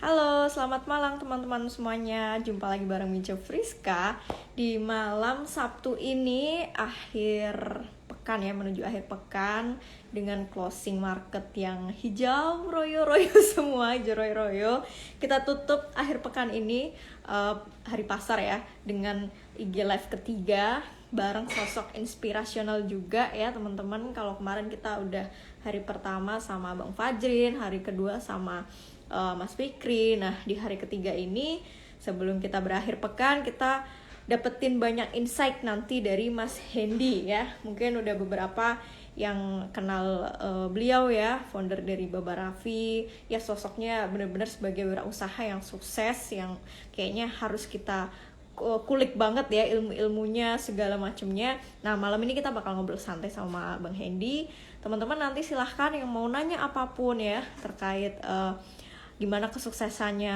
Halo, selamat malam teman-teman semuanya. Jumpa lagi bareng Mince Friska di malam Sabtu ini, akhir pekan ya, menuju akhir pekan dengan closing market yang hijau royo-royo semua, hijau royo-royo. Kita tutup akhir pekan ini hari pasar ya dengan IG live ketiga bareng sosok inspirasional juga ya teman-teman. Kalau kemarin kita udah hari pertama sama Bang Fajrin, hari kedua sama Mas Fikri. Nah, di hari ketiga ini sebelum kita berakhir pekan, kita dapetin banyak insight nanti dari Mas Hendy ya. Mungkin udah beberapa yang kenal beliau ya, founder dari Baba Raffi. Ya, sosoknya benar-benar sebagai wirausaha yang sukses, yang kayaknya harus kita kulik banget ya ilmu-ilmunya segala macamnya. Nah, malam ini kita bakal ngobrol santai sama Bang Hendy. Teman-teman nanti silahkan yang mau nanya apapun ya terkait gimana kesuksesannya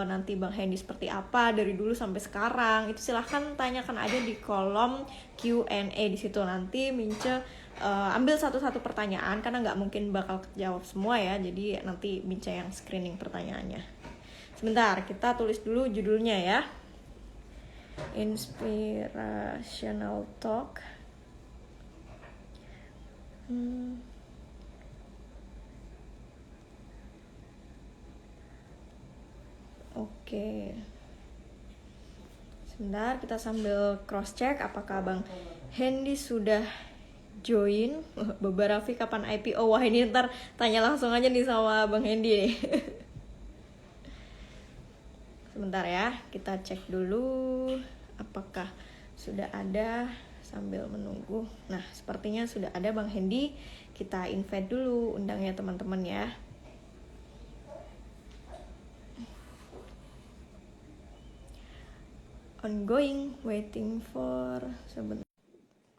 nanti Bang Hendy seperti apa dari dulu sampai sekarang, itu silahkan tanyakan aja di kolom Q&A di situ. Nanti Mince ambil satu-satu pertanyaan karena nggak mungkin bakal jawab semua ya, jadi nanti Mince yang screening pertanyaannya. Sebentar, kita tulis dulu judulnya ya. Inspirational Talk. Oke. Sebentar, kita sambil cross check apakah Bang Hendy sudah join. Baba Raffi kapan IPO? Wah, ini ntar tanya langsung aja nih sama Bang Hendy nih. Sebentar ya, kita cek dulu apakah sudah ada sambil menunggu. Nah, sepertinya sudah ada Bang Hendy. Kita invite dulu, undang ya teman-teman ya. Ongoing, waiting for, sebentar.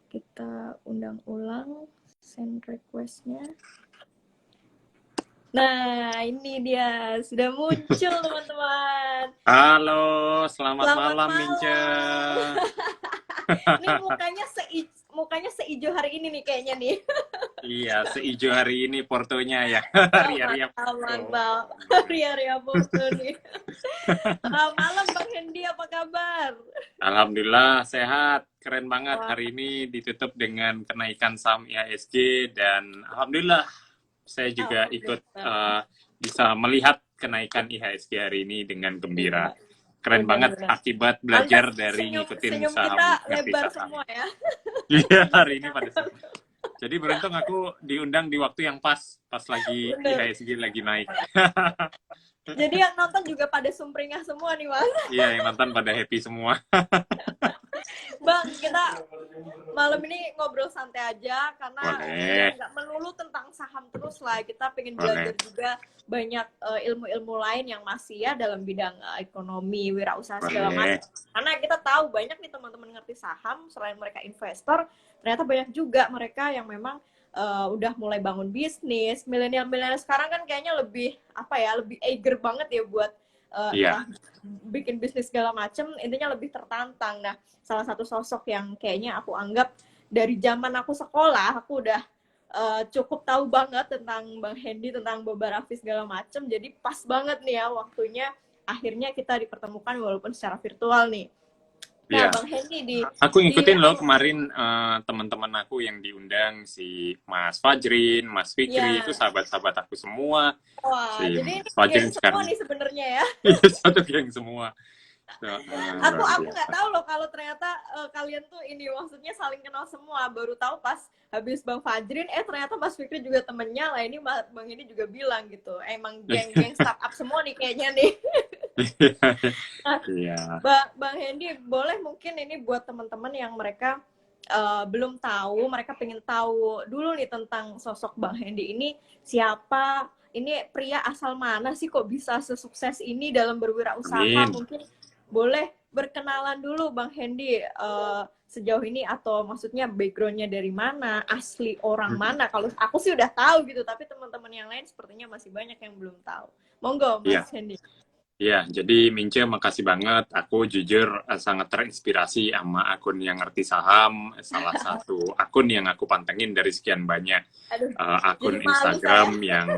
Kita undang ulang, send requestnya. Nah, ini dia, sudah muncul teman-teman. Halo, selamat malam Mince. Ini mukanya seijo hari ini nih kayaknya nih. Iya, seijo hari ini portonya ya. Ria-ria Mantap. Ria-ria foto nih. Malam Bang Hendy, apa kabar? Alhamdulillah sehat, keren banget. Wah. Hari ini ditutup dengan kenaikan saham IHSG dan alhamdulillah saya juga ikut bisa melihat kenaikan IHSG hari ini dengan gembira. Keren banget akibat belajar dari ngikutin saham. Kita lebar semua ya. Iya, hari ini pada saat. Jadi beruntung aku diundang di waktu yang pas lagi IHSG lagi naik. Jadi yang nonton juga pada sumringah semua nih, Mas. Iya, yang nonton pada happy semua. Bang, kita malam ini ngobrol santai aja karena nggak melulu tentang saham terus lah. Kita pengen belajar juga banyak ilmu-ilmu lain yang masih ya dalam bidang ekonomi, wirausaha segala macam. Karena kita tahu banyak nih teman-teman ngerti saham, selain mereka investor, ternyata banyak juga mereka yang memang udah mulai bangun bisnis. Milenial sekarang kan kayaknya lebih lebih eager banget ya buat bikin bisnis segala macem, intinya lebih tertantang. Nah, salah satu sosok yang kayaknya aku anggap dari zaman aku sekolah, aku udah cukup tahu banget tentang Bang Hendy, tentang Baba Raffi segala macem. Jadi pas banget nih ya waktunya akhirnya kita dipertemukan walaupun secara virtual nih. Nah, Bang Hendy aku ngikutin loh kemarin teman-teman aku yang diundang, si Mas Fajrin, Mas Fikri, itu sahabat-sahabat aku semua. Wah, si jadi ini Fajrin semua sekarang nih sebenarnya ya. satu geng semua. Aku nggak tahu loh kalau ternyata kalian tuh ini maksudnya saling kenal semua. Baru tahu pas habis Bang Fajrin, ternyata Mas Fikri juga temennya lah. Ini Bang ini juga bilang gitu. Emang geng-geng startup semua nih kayaknya nih. Bang Hendy, boleh mungkin ini buat teman-teman yang mereka belum tahu, mereka pengen tahu dulu nih tentang sosok Bang Hendy ini siapa, ini pria asal mana sih kok bisa sesukses ini dalam berwirausaha. Mungkin boleh berkenalan dulu Bang Hendy sejauh ini, atau maksudnya backgroundnya dari mana, asli orang mana. Kalau aku sih udah tahu gitu, tapi teman-teman yang lain sepertinya masih banyak yang belum tahu. Monggo Mas Hendy. Ya, jadi Mince makasih banget. Aku jujur sangat terinspirasi sama akun yang ngerti saham. Salah satu akun yang aku pantengin dari sekian banyak akun Instagram yang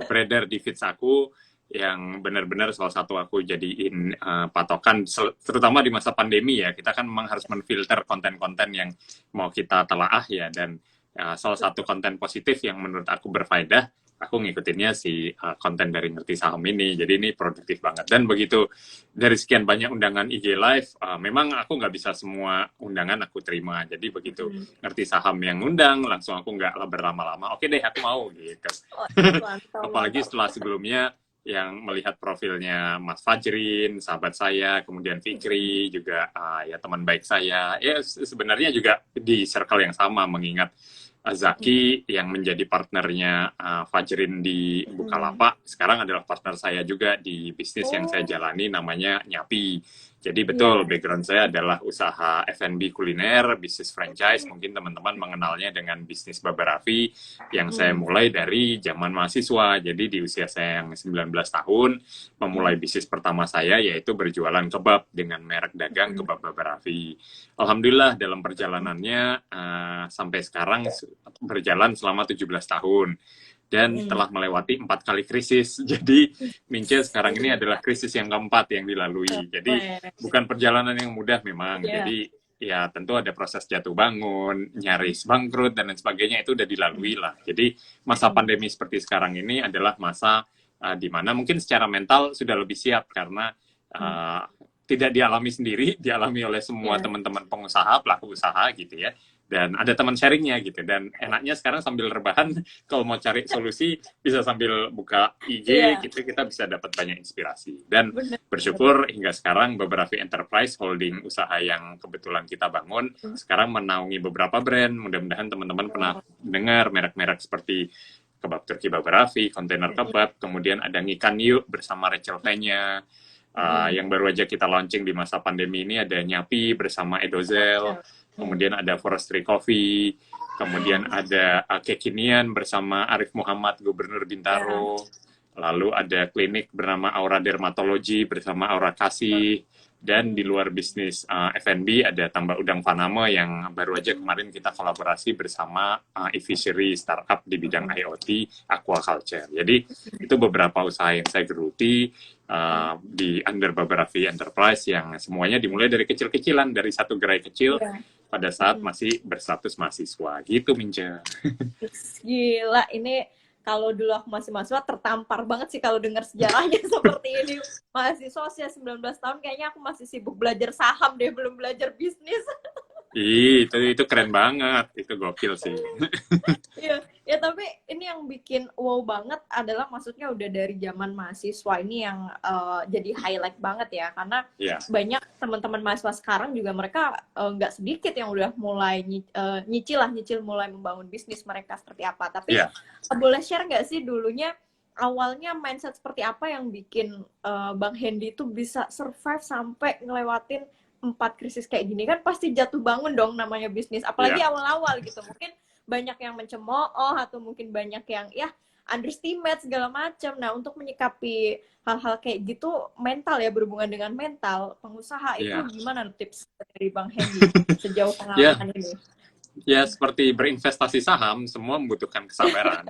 beredar di feeds aku. yang benar-benar salah satu aku jadiin patokan, terutama di masa pandemi ya. Kita kan memang harus menfilter konten-konten yang mau kita telaah ya, dan salah satu konten positif yang menurut aku berfaedah, aku ngikutinnya si konten dari Ngerti Saham ini. Jadi ini produktif banget. Dan begitu dari sekian banyak undangan IG Live, memang aku nggak bisa semua undangan aku terima. Jadi begitu Ngerti Saham yang undang, langsung aku nggak berlama-lama. Oke deh, aku mau gitu. Oh, mantap, Apalagi mantap. setelah sebelumnya yang melihat profilnya Mas Fajrin, sahabat saya, kemudian Fikri juga ya teman baik saya. Ya sebenarnya juga di circle yang sama, mengingat Zaki yang menjadi partnernya Fajrin di Bukalapak sekarang adalah partner saya juga di bisnis yang saya jalani, namanya Nyapi. Jadi betul, background saya adalah usaha F&B kuliner, bisnis franchise. Mungkin teman-teman mengenalnya dengan bisnis Babarafi yang saya mulai dari zaman mahasiswa. Jadi di usia saya yang 19 tahun, memulai bisnis pertama saya yaitu berjualan kebab dengan merek dagang Kebab Babarafi. Alhamdulillah dalam perjalanannya sampai sekarang berjalan selama 17 tahun. Dan telah melewati 4 kali krisis. Jadi Mince sekarang ini adalah krisis yang keempat yang dilalui. Jadi bukan perjalanan yang mudah memang. Jadi ya tentu ada proses jatuh bangun, nyaris bangkrut dan lain sebagainya, itu udah dilalui lah. Jadi masa pandemi seperti sekarang ini adalah masa di mana mungkin secara mental sudah lebih siap karena tidak dialami sendiri, dialami oleh semua teman-teman pengusaha, pelaku usaha gitu ya. Dan ada teman sharingnya gitu. Dan enaknya sekarang sambil rebahan, kalau mau cari solusi, bisa sambil buka IG gitu, kita bisa dapat banyak inspirasi. Dan bersyukur hingga sekarang Babarafi Enterprise, holding usaha yang kebetulan kita bangun, sekarang menaungi beberapa brand. Mudah-mudahan teman-teman pernah dengar merek-merek seperti Kebab Turki Babarafi, Kontainer Kebab, kemudian ada Ngikan Yuk bersama Rachel Fenya, yang baru aja kita launching di masa pandemi ini ada Nyapi bersama Edozel, kemudian ada Forestry Coffee, kemudian ada Kekinian bersama Arif Muhammad, Gubernur Bintaro, lalu ada klinik bernama Aura Dermatology bersama Aura Kasih, dan di luar bisnis F&B ada Tambak Udang Panama yang baru aja kemarin kita kolaborasi bersama e-fishery startup di bidang IoT aquaculture. Jadi itu beberapa usaha yang saya geluti di under Babarafi Enterprise yang semuanya dimulai dari kecil-kecilan, dari satu gerai kecil pada saat masih berstatus mahasiswa gitu, Minja. Gila, ini kalau dulu aku masih mahasiswa tertampar banget sih kalau dengar sejarahnya seperti ini. Mahasiswa usia 19 tahun kayaknya aku masih sibuk belajar saham deh, belum belajar bisnis. Itu keren banget, itu gokil sih. Ya tapi ini yang bikin wow banget adalah maksudnya udah dari zaman mahasiswa ini yang jadi highlight banget ya, karena banyak teman-teman mahasiswa sekarang juga mereka nggak sedikit yang udah mulai nyicil mulai membangun bisnis mereka seperti apa. Tapi boleh share nggak sih dulunya awalnya mindset seperti apa yang bikin Bang Hendy itu bisa survive sampai ngelewatin 4 krisis kayak gini? Kan pasti jatuh bangun dong namanya bisnis, apalagi awal-awal gitu. Mungkin banyak yang mencemooh atau mungkin banyak yang underestimate segala macam. Nah, untuk menyikapi hal-hal kayak gitu, mental ya, berhubungan dengan mental pengusaha itu gimana tips dari Bang Hendy sejauh pengalaman ini? Ya, seperti berinvestasi saham, semua membutuhkan kesabaran.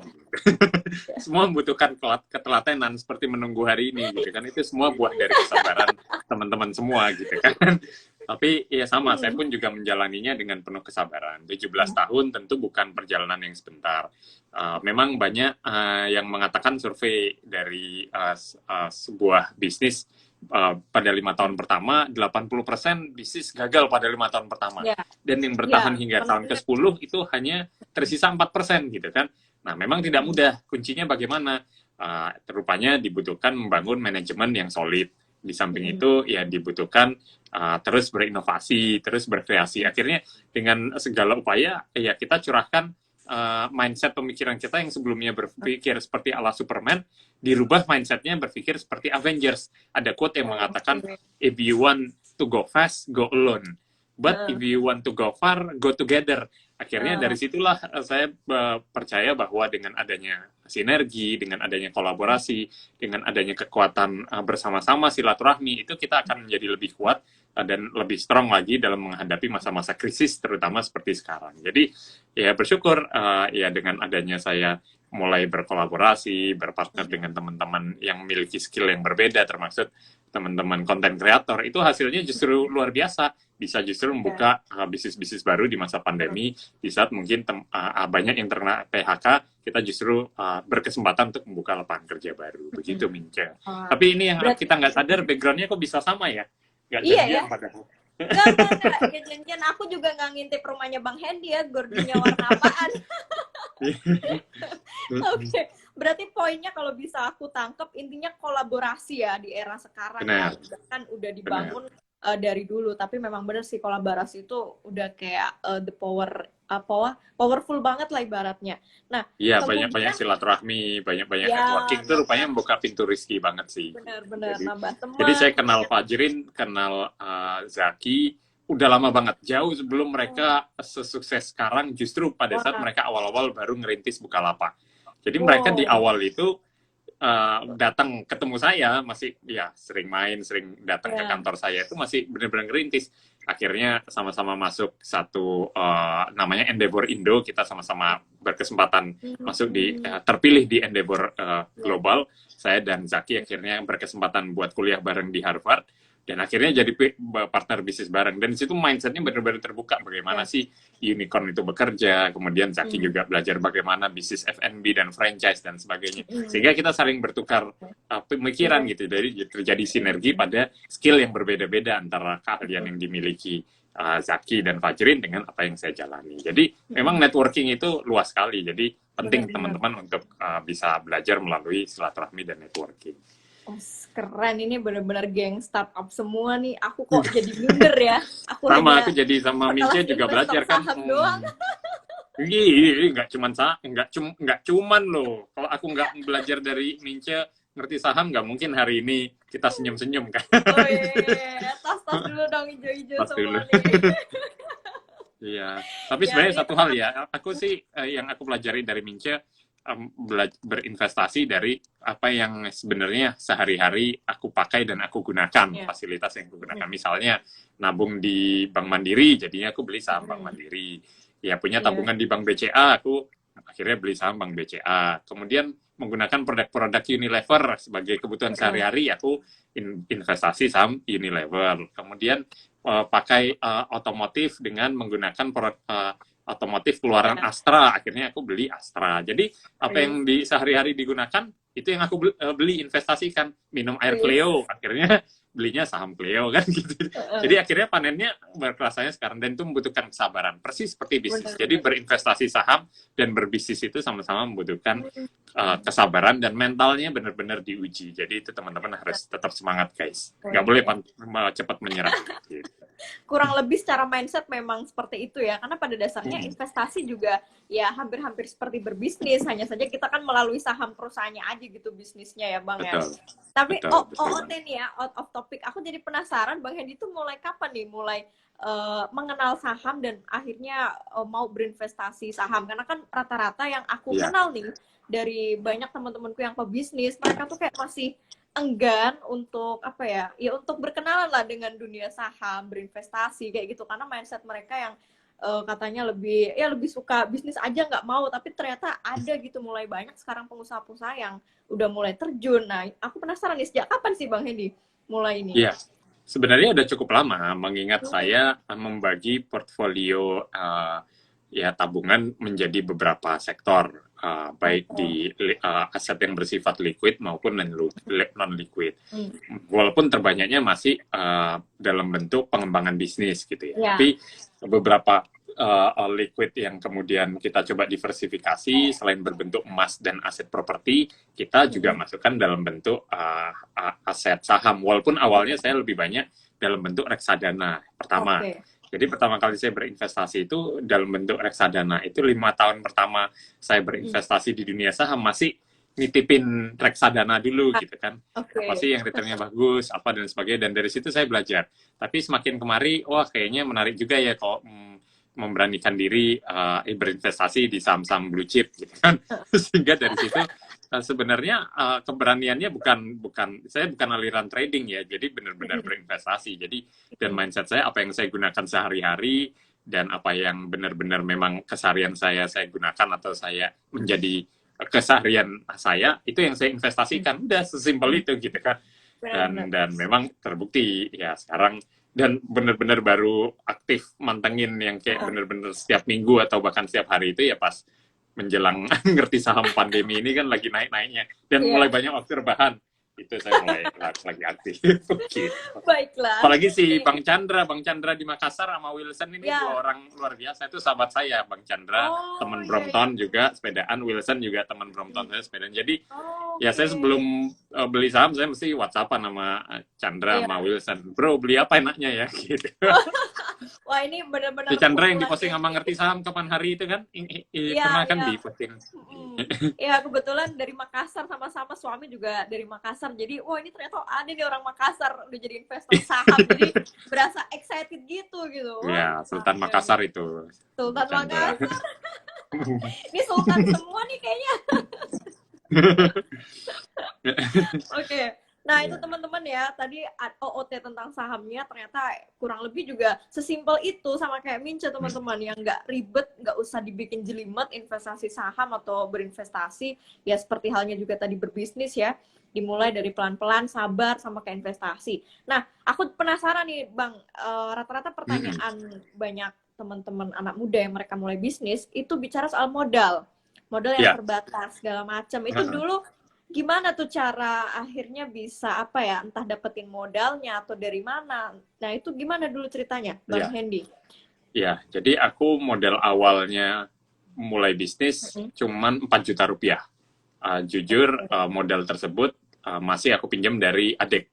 Semua membutuhkan ketelatenan, seperti menunggu hari ini, gitu kan. Itu semua buah dari kesabaran teman-teman semua, gitu kan. Tapi ya sama, saya pun juga menjalaninya dengan penuh kesabaran. 17 tahun tentu bukan perjalanan yang sebentar. Memang banyak yang mengatakan survei dari sebuah bisnis, pada 5 tahun pertama, 80% bisnis gagal pada 5 tahun pertama. Dan yang bertahan hingga tahun ke-10 itu hanya tersisa 4% gitu kan. Nah, memang tidak mudah. Kuncinya bagaimana? Rupanya dibutuhkan membangun manajemen yang solid. Di samping itu ya dibutuhkan terus berinovasi, terus berkreasi. Akhirnya dengan segala upaya ya kita curahkan mindset pemikiran kita yang sebelumnya berpikir seperti ala Superman, dirubah mindsetnya berpikir seperti Avengers. Ada quote yang mengatakan, if you want to go fast, go alone. But if you want to go far, go together. Akhirnya dari situlah saya percaya bahwa dengan adanya sinergi, dengan adanya kolaborasi, dengan adanya kekuatan bersama-sama silaturahmi, itu kita akan menjadi lebih kuat dan lebih strong lagi dalam menghadapi masa-masa krisis, terutama seperti sekarang. Jadi ya bersyukur ya dengan adanya saya mulai berkolaborasi, berpartner dengan teman-teman yang memiliki skill yang berbeda, termasuk teman-teman konten kreator, itu hasilnya justru luar biasa. Bisa justru membuka bisnis-bisnis baru di masa pandemi, di saat mungkin banyak yang terkena PHK, kita justru berkesempatan untuk membuka lapangan kerja baru. Begitu, Mince. Tapi ini yang kita nggak sadar, background-nya kok bisa sama ya? Nggak janjian padahal. Enggak, janjian. Aku juga nggak ngintip rumahnya Bang Hendy ya, gordinya warna apaan. Oke, berarti poinnya kalau bisa aku tangkap, intinya kolaborasi ya di era sekarang. Benar. Ya, kan udah dibangun dari dulu, tapi memang benar sih kolaborasi itu udah kayak the powerful banget lah ibaratnya. Nah, iya, banyak-banyak silaturahmi, banyak-banyak networking itu rupanya membuka pintu rezeki banget sih. Benar-benar nambah teman. Jadi saya kenal Fajrin, kenal Zaki udah lama banget, jauh sebelum mereka sesukses sekarang. Justru pada saat mereka awal-awal baru ngerintis Bukalapak. Jadi mereka di awal itu datang ketemu saya, masih ya sering main, sering datang ke kantor saya, itu masih benar-benar ngerintis. Akhirnya sama-sama masuk satu namanya Endeavor Indo, kita sama-sama berkesempatan masuk terpilih di Endeavor Global. Saya dan Zaki akhirnya berkesempatan buat kuliah bareng di Harvard, dan akhirnya jadi partner bisnis bareng. Dan di situ mindsetnya benar-benar terbuka, bagaimana sih unicorn itu bekerja. Kemudian Zaki juga belajar bagaimana bisnis F&B dan franchise dan sebagainya, sehingga kita saling bertukar pemikiran gitu. Jadi terjadi sinergi pada skill yang berbeda-beda antara keahlian yang dimiliki Zaki dan Fajrin dengan apa yang saya jalani. Jadi memang networking itu luas sekali. Jadi penting teman-teman untuk bisa belajar melalui silaturahmi dan networking. Oh, keren, ini benar-benar geng startup semua nih. Aku kok jadi minder ya. Aku jadi sama Mince juga belajar kan. Nggak cuman loh. Kalau aku nggak belajar dari Mince ngerti saham, nggak mungkin hari ini kita senyum-senyum kan. Oh iya, tas dulu dong, hijau-hijau semua nih. Iya, tapi sebenarnya satu hal ya, aku sih yang aku pelajari dari Mince, berinvestasi dari apa yang sebenarnya sehari-hari aku pakai dan aku gunakan, fasilitas yang aku gunakan. Misalnya nabung di Bank Mandiri, jadinya aku beli saham Bank Mandiri. Ya, punya tabungan di Bank BCA, aku akhirnya beli saham Bank BCA. Kemudian menggunakan produk-produk Unilever sebagai kebutuhan sehari-hari, aku investasi saham Unilever. Kemudian pakai otomotif dengan menggunakan otomotif keluaran Astra, akhirnya aku beli Astra. Jadi apa yang di sehari-hari digunakan itu yang aku beli, investasikan. Minum air Cleo, akhirnya belinya saham Cleo kan gitu. Jadi akhirnya panennya berkelasanya sekarang, dan itu membutuhkan kesabaran, persis seperti bisnis. Jadi berinvestasi saham dan berbisnis itu sama-sama membutuhkan kesabaran, dan mentalnya benar-benar diuji. Jadi itu teman-teman harus tetap semangat, guys. Nggak boleh cepat menyerah. Gitu. Kurang lebih secara mindset memang seperti itu ya, karena pada dasarnya investasi juga ya hampir-hampir seperti berbisnis, hanya saja kita kan melalui saham perusahaannya aja gitu bisnisnya ya Bang. Betul. Ya. Tapi OOT nih ya, out of topic, aku jadi penasaran Bang Hendy itu mulai kapan nih mulai mengenal saham dan akhirnya mau berinvestasi saham, karena kan rata-rata yang aku kenal nih dari banyak teman-temanku yang pebisnis, mereka tuh kayak masih enggan untuk apa ya untuk berkenalan lah dengan dunia saham, berinvestasi kayak gitu, karena mindset mereka yang katanya lebih suka bisnis aja, nggak mau. Tapi ternyata ada gitu, mulai banyak sekarang pengusaha-pengusaha yang udah mulai terjun. Nah, aku penasaran nih, sejak kapan sih Bang Hendy mulai ini? Iya, sebenarnya udah cukup lama, mengingat saya membagi portfolio tabungan menjadi beberapa sektor, baik di aset yang bersifat liquid maupun non-liquid. Walaupun terbanyaknya masih dalam bentuk pengembangan bisnis gitu ya. Tapi beberapa liquid yang kemudian kita coba diversifikasi, selain berbentuk emas dan aset properti, kita juga masukkan dalam bentuk aset saham. Walaupun awalnya saya lebih banyak dalam bentuk reksadana pertama. Jadi pertama kali saya berinvestasi itu dalam bentuk reksadana. Itu 5 tahun pertama saya berinvestasi di dunia saham masih nitipin reksadana dulu gitu kan. Apa sih yang returnnya bagus, apa dan sebagainya. Dan dari situ saya belajar. Tapi semakin kemari, wah kayaknya menarik juga ya kalau memberanikan diri berinvestasi di saham-saham blue chip gitu kan. Sehingga dari situ sebenarnya keberaniannya saya bukan aliran trading ya, jadi benar-benar berinvestasi. Jadi dan mindset saya, apa yang saya gunakan sehari-hari dan apa yang benar-benar memang keseharian saya gunakan atau saya menjadi keseharian saya itu yang saya investasikan. Udah sesimpel itu gitu kan. Benar-benar. Dan memang terbukti ya sekarang, dan bener-bener baru aktif mantengin yang kayak bener-bener setiap minggu atau bahkan setiap hari itu ya pas menjelang ngerti saham pandemi ini kan lagi naik-naiknya dan mulai banyak waktu rebahan, itu saya mulai lagi aktif gitu. Baiklah. Apalagi si Bang Chandra di Makassar sama Wilson ini dua orang luar biasa, itu sahabat saya. Bang Chandra teman Brompton juga sepedaan, Wilson juga teman Brompton saya sepedaan. Jadi ya saya sebelum beli saham saya mesti WhatsAppan sama Chandra sama Wilson, bro beli apa enaknya ya gitu. Wah ini benar-benar Si Chandra yang diposting sama ngerti saham kapan hari itu kan, pernah kan diposting. Ya kebetulan dari Makassar, sama-sama suami juga dari Makassar, jadi wah ini ternyata ada nih orang Makassar udah jadi investor saham, jadi berasa excited gitu. Ya Sultan Makassar itu. Sultan Makassar. Ini Sultan semua nih kayaknya. Oke. Nah itu teman-teman ya, tadi OOT tentang sahamnya ternyata kurang lebih juga sesimpel itu, sama kayak Mince teman-teman, yang nggak ribet, nggak usah dibikin jelimet investasi saham atau berinvestasi, ya seperti halnya juga tadi berbisnis ya, dimulai dari pelan-pelan, sabar, sama kayak investasi. Nah aku penasaran nih Bang, rata-rata pertanyaan banyak teman-teman anak muda yang mereka mulai bisnis itu bicara soal modal yang terbatas segala macam. Itu dulu gimana tuh cara akhirnya bisa entah dapetin modalnya atau dari mana? Nah itu gimana dulu ceritanya, Bang Hendy? Ya, jadi aku modal awalnya mulai bisnis cuman 4 juta rupiah. Jujur modal tersebut masih aku pinjam dari adik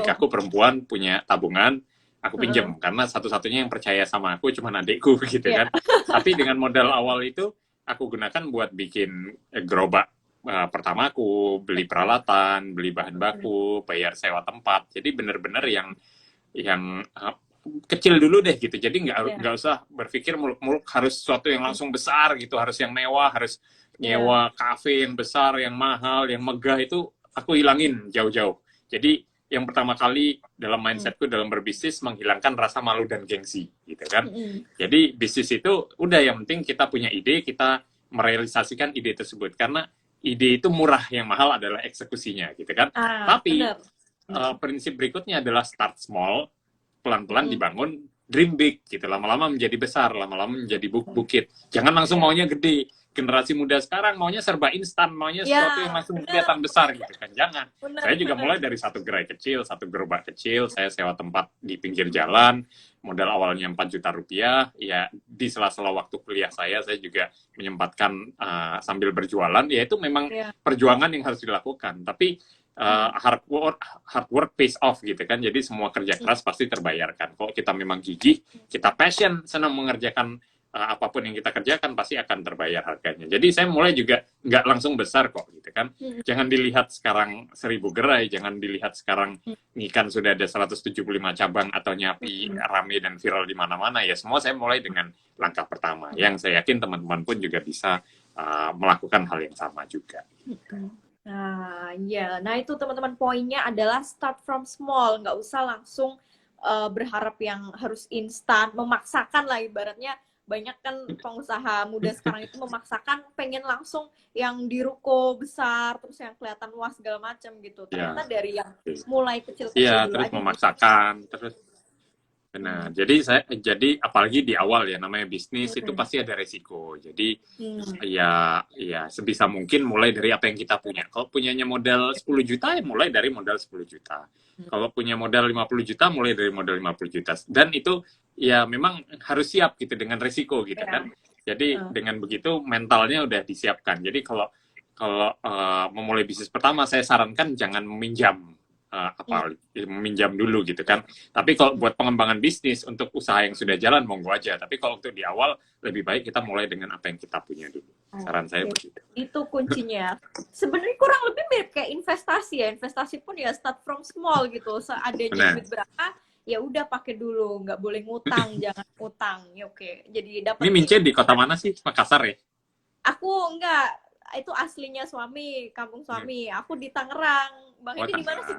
aku perempuan punya tabungan, aku pinjam karena satu-satunya yang percaya sama aku cuman adikku gitu kan. Tapi dengan modal awal itu aku gunakan buat bikin gerobak. Pertama aku beli peralatan, beli bahan baku, bayar sewa tempat. Jadi bener-bener yang kecil dulu deh gitu. Jadi nggak usah berpikir muluk-muluk harus sesuatu yang langsung besar gitu, harus yang mewah, harus nyewa kafe yang besar, yang mahal, yang megah, itu aku hilangin jauh-jauh. Jadi yang pertama kali dalam mindsetku dalam berbisnis menghilangkan rasa malu dan gengsi gitu kan. Jadi bisnis itu udah yang penting kita punya ide, kita merealisasikan ide tersebut, karena ide itu murah, yang mahal adalah eksekusinya gitu kan. Tapi prinsip berikutnya adalah start small, pelan-pelan dibangun, dream big gitu, lama-lama menjadi besar, lama-lama menjadi bukit. Jangan langsung maunya gede. Generasi muda sekarang maunya serba instan, maunya sesuatu yang langsung kelihatan besar gitu kan. Jangan. Saya juga mulai dari satu gerai kecil, satu gerobak kecil, saya sewa tempat di pinggir jalan, modal awalnya 4 juta rupiah, ya di sela-sela waktu kuliah saya juga menyempatkan sambil berjualan, ya itu memang perjuangan yang harus dilakukan, tapi hard work pays off gitu kan, jadi semua kerja keras pasti terbayarkan. Kalau kita memang gigih, kita passion, senang mengerjakan apapun yang kita kerjakan pasti akan terbayar harganya. Jadi saya mulai juga nggak langsung besar kok gitu kan. Jangan dilihat sekarang 1000 gerai, jangan dilihat sekarang ikan sudah ada 175 cabang atau nyapi rame dan viral di mana-mana. Ya semua saya mulai dengan langkah pertama, yang saya yakin teman-teman pun juga bisa melakukan hal yang sama juga. Nah itu teman-teman, poinnya adalah start from small, nggak usah langsung berharap yang harus instan, memaksakan lah ibaratnya. Banyak kan pengusaha muda sekarang itu memaksakan pengen langsung yang di ruko besar, terus yang kelihatan luas segala macam gitu. Ternyata dari yang mulai kecil-kecil dulu terus aja memaksakan, terus benar. Jadi apalagi di awal ya, namanya bisnis itu pasti ada resiko. Jadi ya sebisa mungkin mulai dari apa yang kita punya. Kalau punyanya modal 10 juta ya mulai dari modal 10 juta. Kalau punya modal 50 juta mulai dari modal 50 juta. Dan itu ya memang harus siap gitu dengan resiko gitu kan. Jadi dengan begitu mentalnya udah disiapkan. Jadi kalau memulai bisnis pertama saya sarankan jangan meminjam meminjam dulu gitu kan. Tapi kalau buat pengembangan bisnis untuk usaha yang sudah jalan monggo aja. Tapi kalau untuk di awal lebih baik kita mulai dengan apa yang kita punya dulu. Saran saya begitu. Itu kuncinya. Sebenarnya kurang lebih mirip kayak investasi ya. Investasi pun ya start from small gitu. Seadanya duit berapa, ya udah pakai dulu, nggak boleh ngutang, jangan ngutang. Ya oke. Jadi dapat. Ini Mince di kota mana sih? Makassar ya? Aku enggak. Itu aslinya suami, kampung suami. Aku di Tangerang. Bang ini di mana sih?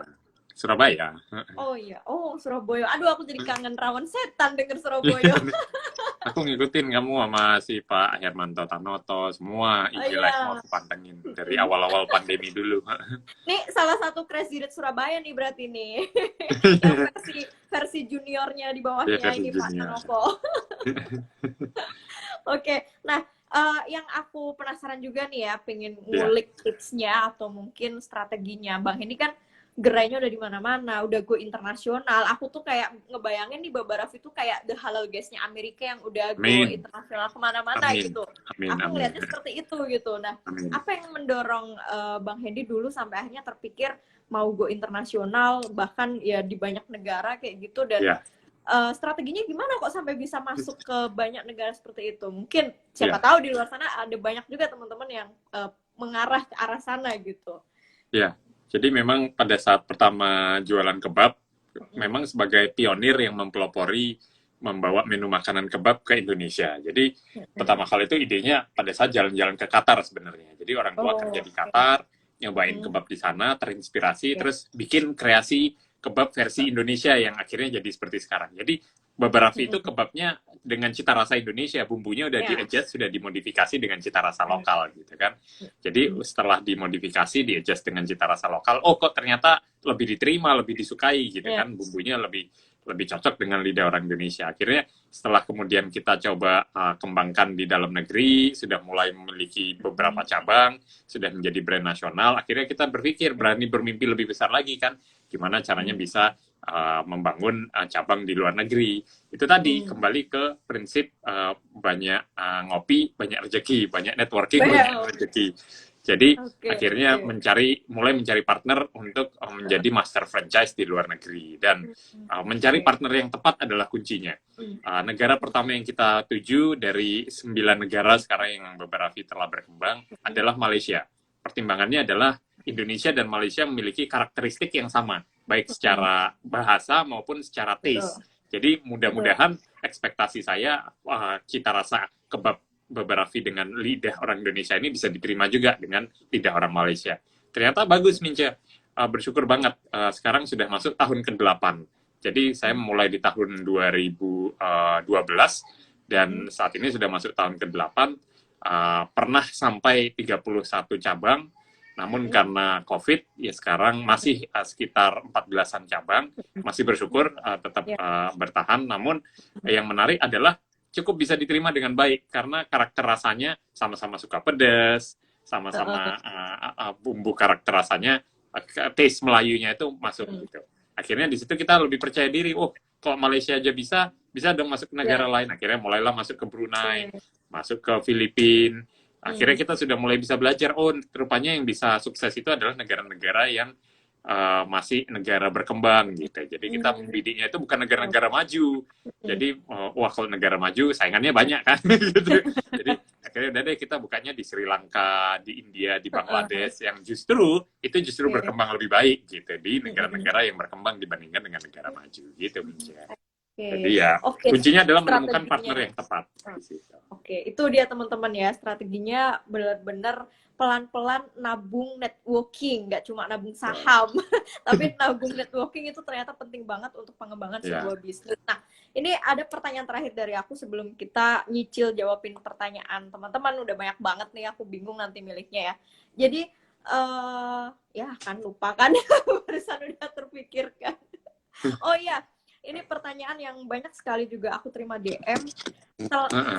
Surabaya. Oh iya, oh Surabaya. Aduh, aku jadi kangen rawan setan denger Surabaya. Aku ngikutin kamu sama si Pak Hermanto Tanoto, semua Oh IG Live mau iya. aku pantengin dari awal-awal pandemi dulu. Nih salah satu Crazy Rich Surabaya nih berarti nih. Yang versi versi juniornya di Dia bawahnya versi ini Pak junior. Tanovo. Oke, nah yang aku penasaran juga nih ya, pengen Iya, ngulik tipsnya atau mungkin strateginya. Bang ini kan gerainya udah di mana-mana, udah go internasional. Aku tuh kayak ngebayangin nih Babaraf itu kayak the halal guys-nya Amerika yang udah go amin, internasional kemana-mana amin, gitu. amin, Aku amin, ngelihatnya seperti itu gitu. Nah, amin. apa yang mendorong Bang Hendy dulu sampai akhirnya terpikir mau go internasional, bahkan ya di banyak negara kayak gitu, dan Ya, strateginya gimana kok sampai bisa masuk ke banyak negara seperti itu? Mungkin siapa ya, tahu di luar sana ada banyak juga teman-teman yang mengarah ke arah sana gitu. ya. Jadi memang pada saat pertama jualan kebab, Mm-mm. memang sebagai pionir yang mempelopori membawa menu makanan kebab ke Indonesia. Jadi Mm-mm. pertama kali itu idenya pada saat jalan-jalan ke Qatar sebenarnya. Jadi orang tua kerja Oh, di oke. Qatar, nyobain Mm, kebab di sana, terinspirasi, ya. terus bikin kreasi kebab versi Indonesia yang akhirnya jadi seperti sekarang. Jadi Baba Raffi itu Mm-mm. kebabnya dengan cita rasa Indonesia, bumbunya udah Ya. di-adjust, sudah dimodifikasi dengan cita rasa lokal gitu kan. Jadi Mm-mm. setelah dimodifikasi, di-adjust dengan cita rasa lokal, oh kok ternyata lebih diterima, lebih disukai gitu Ya. kan, bumbunya lebih lebih cocok dengan lidah orang Indonesia. Akhirnya setelah kemudian kita coba kembangkan di dalam negeri, sudah mulai memiliki beberapa Mm-mm. cabang, sudah menjadi brand nasional, akhirnya kita berpikir berani bermimpi lebih besar lagi kan, gimana caranya Mm-mm. bisa membangun cabang di luar negeri. Itu tadi Mm-mm. kembali ke prinsip banyak ngopi, banyak rezeki, banyak networking, banyak Well, rezeki. Jadi oke, akhirnya oke. mulai mencari partner untuk menjadi master franchise di luar negeri, dan Mm-mm. mencari Oke. partner yang tepat adalah kuncinya. Mm. Negara pertama yang kita tuju dari 9 negara sekarang yang beberapa telah berkembang Mm-mm. adalah Malaysia. Pertimbangannya adalah Indonesia dan Malaysia memiliki karakteristik yang sama, baik Mm-mm. secara bahasa maupun secara taste. Betul, Jadi betul. mudah-mudahan ekspektasi saya cita rasa kebab beberapa dengan lidah orang Indonesia ini bisa diterima juga dengan lidah orang Malaysia. Ternyata bagus, Mince. Bersyukur banget. Sekarang sudah masuk tahun ke-8. Jadi saya Mm. mulai di tahun 2012 dan Mm. saat ini sudah masuk tahun ke-8. Pernah sampai 31 cabang, namun Mm. karena COVID, ya sekarang masih sekitar 14-an cabang. Masih bersyukur tetap Ya. bertahan, namun yang menarik adalah cukup bisa diterima dengan baik karena karakter rasanya sama-sama suka pedas, sama-sama bumbu karakter rasanya, taste Melayunya itu masuk Mm. gitu. Akhirnya di situ kita lebih percaya diri. Oh, kalau Malaysia aja bisa, bisa dong masuk ke Ya. negara lain. Akhirnya mulailah masuk ke Brunei, Oke. masuk ke Filipina. Akhirnya Mm. kita sudah mulai bisa belajar. Oh, rupanya yang bisa sukses itu adalah negara-negara yang masih negara berkembang gitu. Jadi kita Mm. membidiknya itu bukan negara-negara maju. Mm. Jadi wah kalau negara maju saingannya banyak kan gitu. Jadi akhirnya udah deh kita bukanya di Sri Lanka, di India, di Bangladesh yang justru Oke. berkembang lebih baik gitu di Mm. negara-negara yang berkembang dibandingkan dengan negara maju gitu, Minja. Jadi Oke. ya Oke, kuncinya adalah menemukan partner strateginya. yang tepat di situ. Oke, itu dia teman-teman ya, strateginya benar-benar pelan-pelan nabung networking, nggak cuma nabung saham, tapi nabung networking itu ternyata penting banget untuk pengembangan Ya, sebuah bisnis. Nah, ini ada pertanyaan terakhir dari aku sebelum kita nyicil jawabin pertanyaan teman-teman. Udah banyak banget nih, aku bingung nanti miliknya ya. Jadi, ya kan lupa kan, barusan udah terpikirkan. Oh iya, ini pertanyaan yang banyak sekali juga aku terima DM.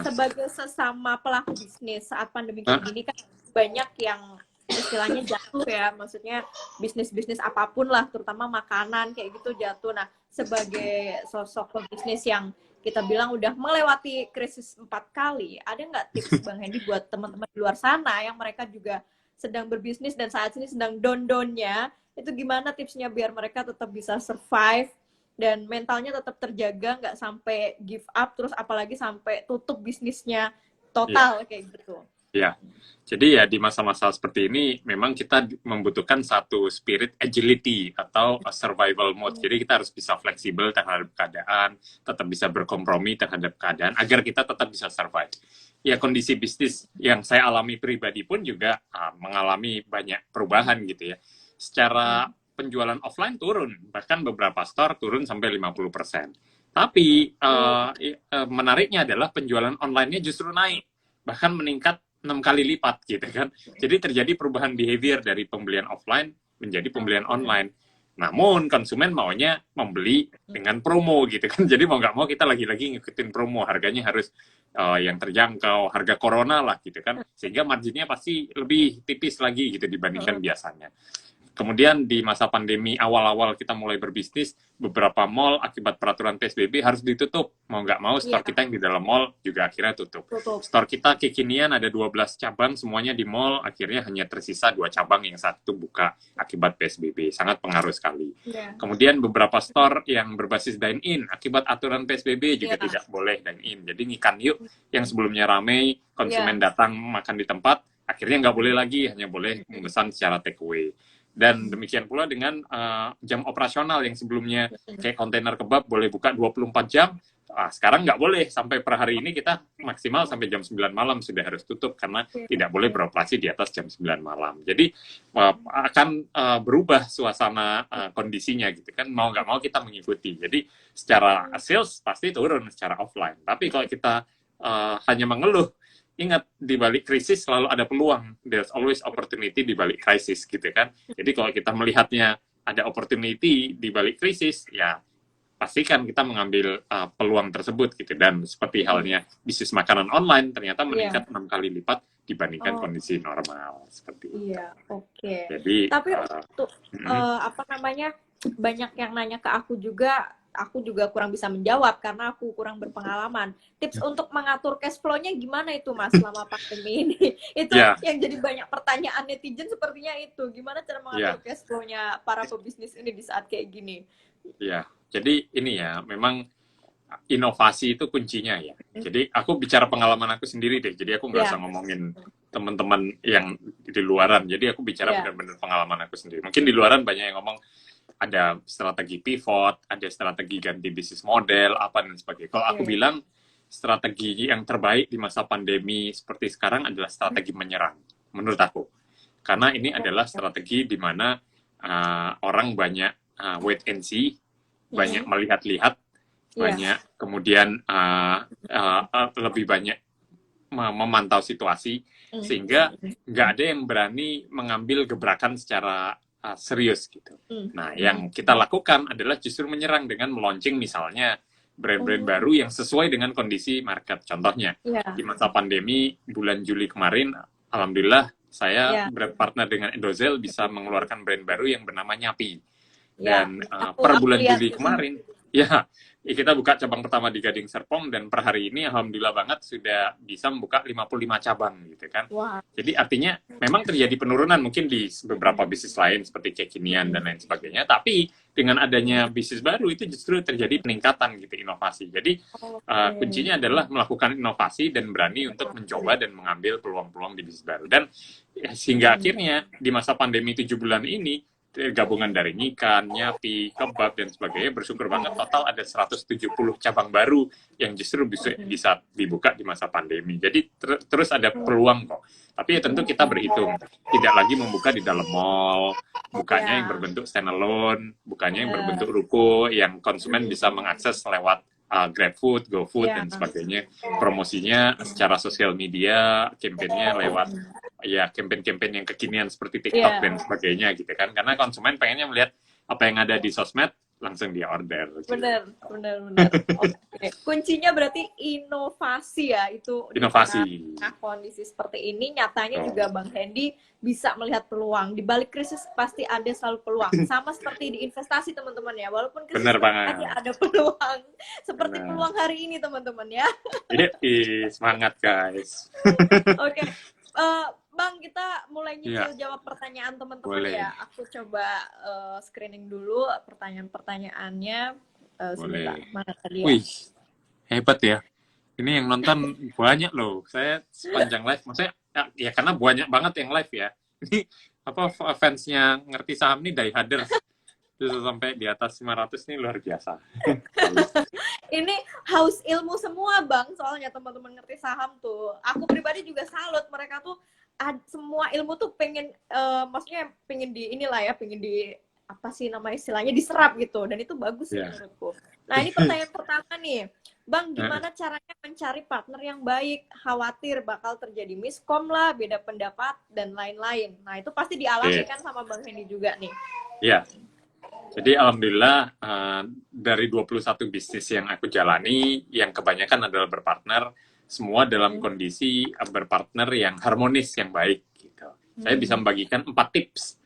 Sebagai sesama pelaku bisnis saat pandemi kayak gini kan banyak yang istilahnya jatuh ya, maksudnya bisnis-bisnis apapun lah, terutama makanan kayak gitu jatuh. Nah, sebagai sosok pebisnis yang kita bilang udah melewati krisis 4 kali, ada nggak tips Bang Hendy buat teman-teman di luar sana yang mereka juga sedang berbisnis dan saat ini sedang down-downnya, itu gimana tipsnya biar mereka tetap bisa survive dan mentalnya tetap terjaga, nggak sampai give up, terus apalagi sampai tutup bisnisnya iya. total kayak gitu. Ya, jadi ya di masa-masa seperti ini memang kita membutuhkan satu spirit agility atau survival mode. Jadi kita harus bisa fleksibel terhadap keadaan, tetap bisa berkompromi terhadap keadaan agar kita tetap bisa survive. Ya kondisi bisnis yang saya alami pribadi pun juga mengalami banyak perubahan gitu ya. Secara penjualan offline turun, bahkan beberapa store turun sampai 50%. Tapi menariknya adalah penjualan online-nya justru naik, bahkan meningkat 6 kali lipat gitu kan. Jadi terjadi perubahan behavior dari pembelian offline menjadi pembelian online. Namun konsumen maunya membeli dengan promo gitu kan. Jadi mau nggak mau kita lagi-lagi ngikutin promo, harganya harus yang terjangkau, harga corona lah gitu kan. Sehingga marginnya pasti lebih tipis lagi gitu dibandingkan biasanya. Kemudian di masa pandemi awal-awal kita mulai berbisnis, beberapa mall akibat peraturan PSBB harus ditutup. Mau nggak mau, store kita yang di dalam mall juga akhirnya tutup. Store kita kekinian ada 12 cabang, semuanya di mall, akhirnya hanya tersisa 2 cabang, yang satu buka akibat PSBB. Sangat pengaruh sekali. Kemudian beberapa store yang berbasis dine-in, akibat aturan PSBB juga tidak boleh dine-in. Jadi Ngikan Yuk, yang sebelumnya ramai, konsumen datang makan di tempat, akhirnya nggak boleh lagi, hanya boleh memesan secara take away. Dan demikian pula dengan jam operasional yang sebelumnya kayak kontainer kebab boleh buka 24 jam, sekarang nggak boleh. Sampai per hari ini kita maksimal sampai jam 9 malam sudah harus tutup karena tidak boleh beroperasi di atas jam 9 malam. Jadi akan berubah suasana kondisinya gitu kan, mau nggak mau kita mengikuti. Jadi secara sales pasti turun secara offline. Tapi kalau kita hanya mengeluh, ingat, di balik krisis selalu ada peluang. There's always opportunity di balik krisis, gitu kan. Jadi kalau kita melihatnya ada opportunity di balik krisis, ya pastikan kita mengambil peluang tersebut, gitu. Dan seperti halnya bisnis makanan online, ternyata meningkat 6 kali lipat dibandingkan kondisi normal. Seperti itu. Iya, oke. Jadi, tapi banyak yang nanya ke aku juga kurang bisa menjawab karena aku kurang berpengalaman. Tips untuk mengatur cash flow-nya gimana itu, Mas, selama pandemi ini? Itu yang jadi banyak pertanyaan netizen sepertinya itu. Gimana cara mengatur cash flow-nya para pebisnis ini di saat kayak gini? Ya, jadi ini ya, memang inovasi itu kuncinya ya. Jadi aku bicara pengalaman aku sendiri deh. Jadi aku nggak usah ngomongin teman-teman yang di luaran. Jadi aku bicara benar-benar pengalaman aku sendiri. Mungkin di luaran banyak yang ngomong ada strategi pivot, ada strategi ganti bisnis model, apa dan sebagainya. Kalau aku bilang strategi yang terbaik di masa pandemi seperti sekarang adalah strategi menyerang, menurut aku. Karena ini adalah strategi di mana orang banyak wait and see, banyak melihat-lihat, banyak kemudian lebih banyak memantau situasi, sehingga nggak ada yang berani mengambil gebrakan secara serius gitu. Nah, yang kita lakukan adalah justru menyerang dengan meluncing misalnya brand-brand baru yang sesuai dengan kondisi market. Contohnya, di masa pandemi bulan Juli kemarin, alhamdulillah saya berpartner dengan Endozel bisa mengeluarkan brand baru yang bernama Nyapi. Dan per bulan Juli kemarin, kita buka cabang pertama di Gading Serpong, dan per hari ini alhamdulillah banget sudah bisa membuka 55 cabang gitu kan. Jadi artinya memang terjadi penurunan mungkin di beberapa bisnis lain seperti kekinian dan lain sebagainya, tapi dengan adanya bisnis baru itu justru terjadi peningkatan gitu, inovasi. Jadi kuncinya adalah melakukan inovasi dan berani untuk mencoba dan mengambil peluang-peluang di bisnis baru. Dan sehingga akhirnya di masa pandemi 7 bulan ini, gabungan dari Ngikan, Nyapi, Kebab, dan sebagainya, bersyukur banget total ada 170 cabang baru yang justru bisa dibuka di masa pandemi. Jadi terus ada peluang kok. Tapi ya tentu kita berhitung. Tidak lagi membuka di dalam mall, bukanya yang berbentuk standalone, bukanya yang berbentuk ruko, yang konsumen bisa mengakses lewat GrabFood, GoFood, dan sebagainya. Promosinya secara sosial media, kampanyenya lewat campaign-campaign yang kekinian seperti TikTok dan sebagainya gitu kan. Karena konsumen pengennya melihat apa yang ada di sosmed, langsung dia order. Gitu. Benar. Kuncinya berarti inovasi ya, itu. Inovasi. Nah, kondisi seperti ini nyatanya juga Bang Hendy bisa melihat peluang. Di balik krisis pasti ada selalu peluang. Sama seperti di investasi teman-teman ya. Walaupun krisis pasti ada peluang. Seperti peluang hari ini teman-teman ya. Semangat guys. Oke. Bang, kita mulai nyicil jawab pertanyaan teman-teman ya. Aku coba screening dulu pertanyaan-pertanyaannya. Sebentar, mana tadi ya? Wih, hebat ya. Ini yang nonton banyak loh. Saya sepanjang live, maksudnya ya karena banyak banget yang live ya. Ini fansnya ngerti saham nih dieharders. Terus sampai di atas 500 nih luar biasa. Ini haus ilmu semua Bang, soalnya teman-teman ngerti saham tuh. Aku pribadi juga salut, mereka tuh semua ilmu tuh pengen, maksudnya pengen di inilah ya, pengen di apa sih nama istilahnya, diserap gitu, dan itu bagus sih Ya. menurutku. Nah ini pertanyaan pertama nih, Bang, gimana caranya mencari partner yang baik? Khawatir bakal terjadi miskom lah, beda pendapat dan lain-lain. Nah itu pasti dialami Oke. kan sama Bang Hendy juga nih. Ya. Jadi alhamdulillah dari 21 bisnis yang aku jalani, yang kebanyakan adalah berpartner, semua dalam kondisi berpartner yang harmonis, yang baik. Gitu. Saya bisa membagikan 4 tips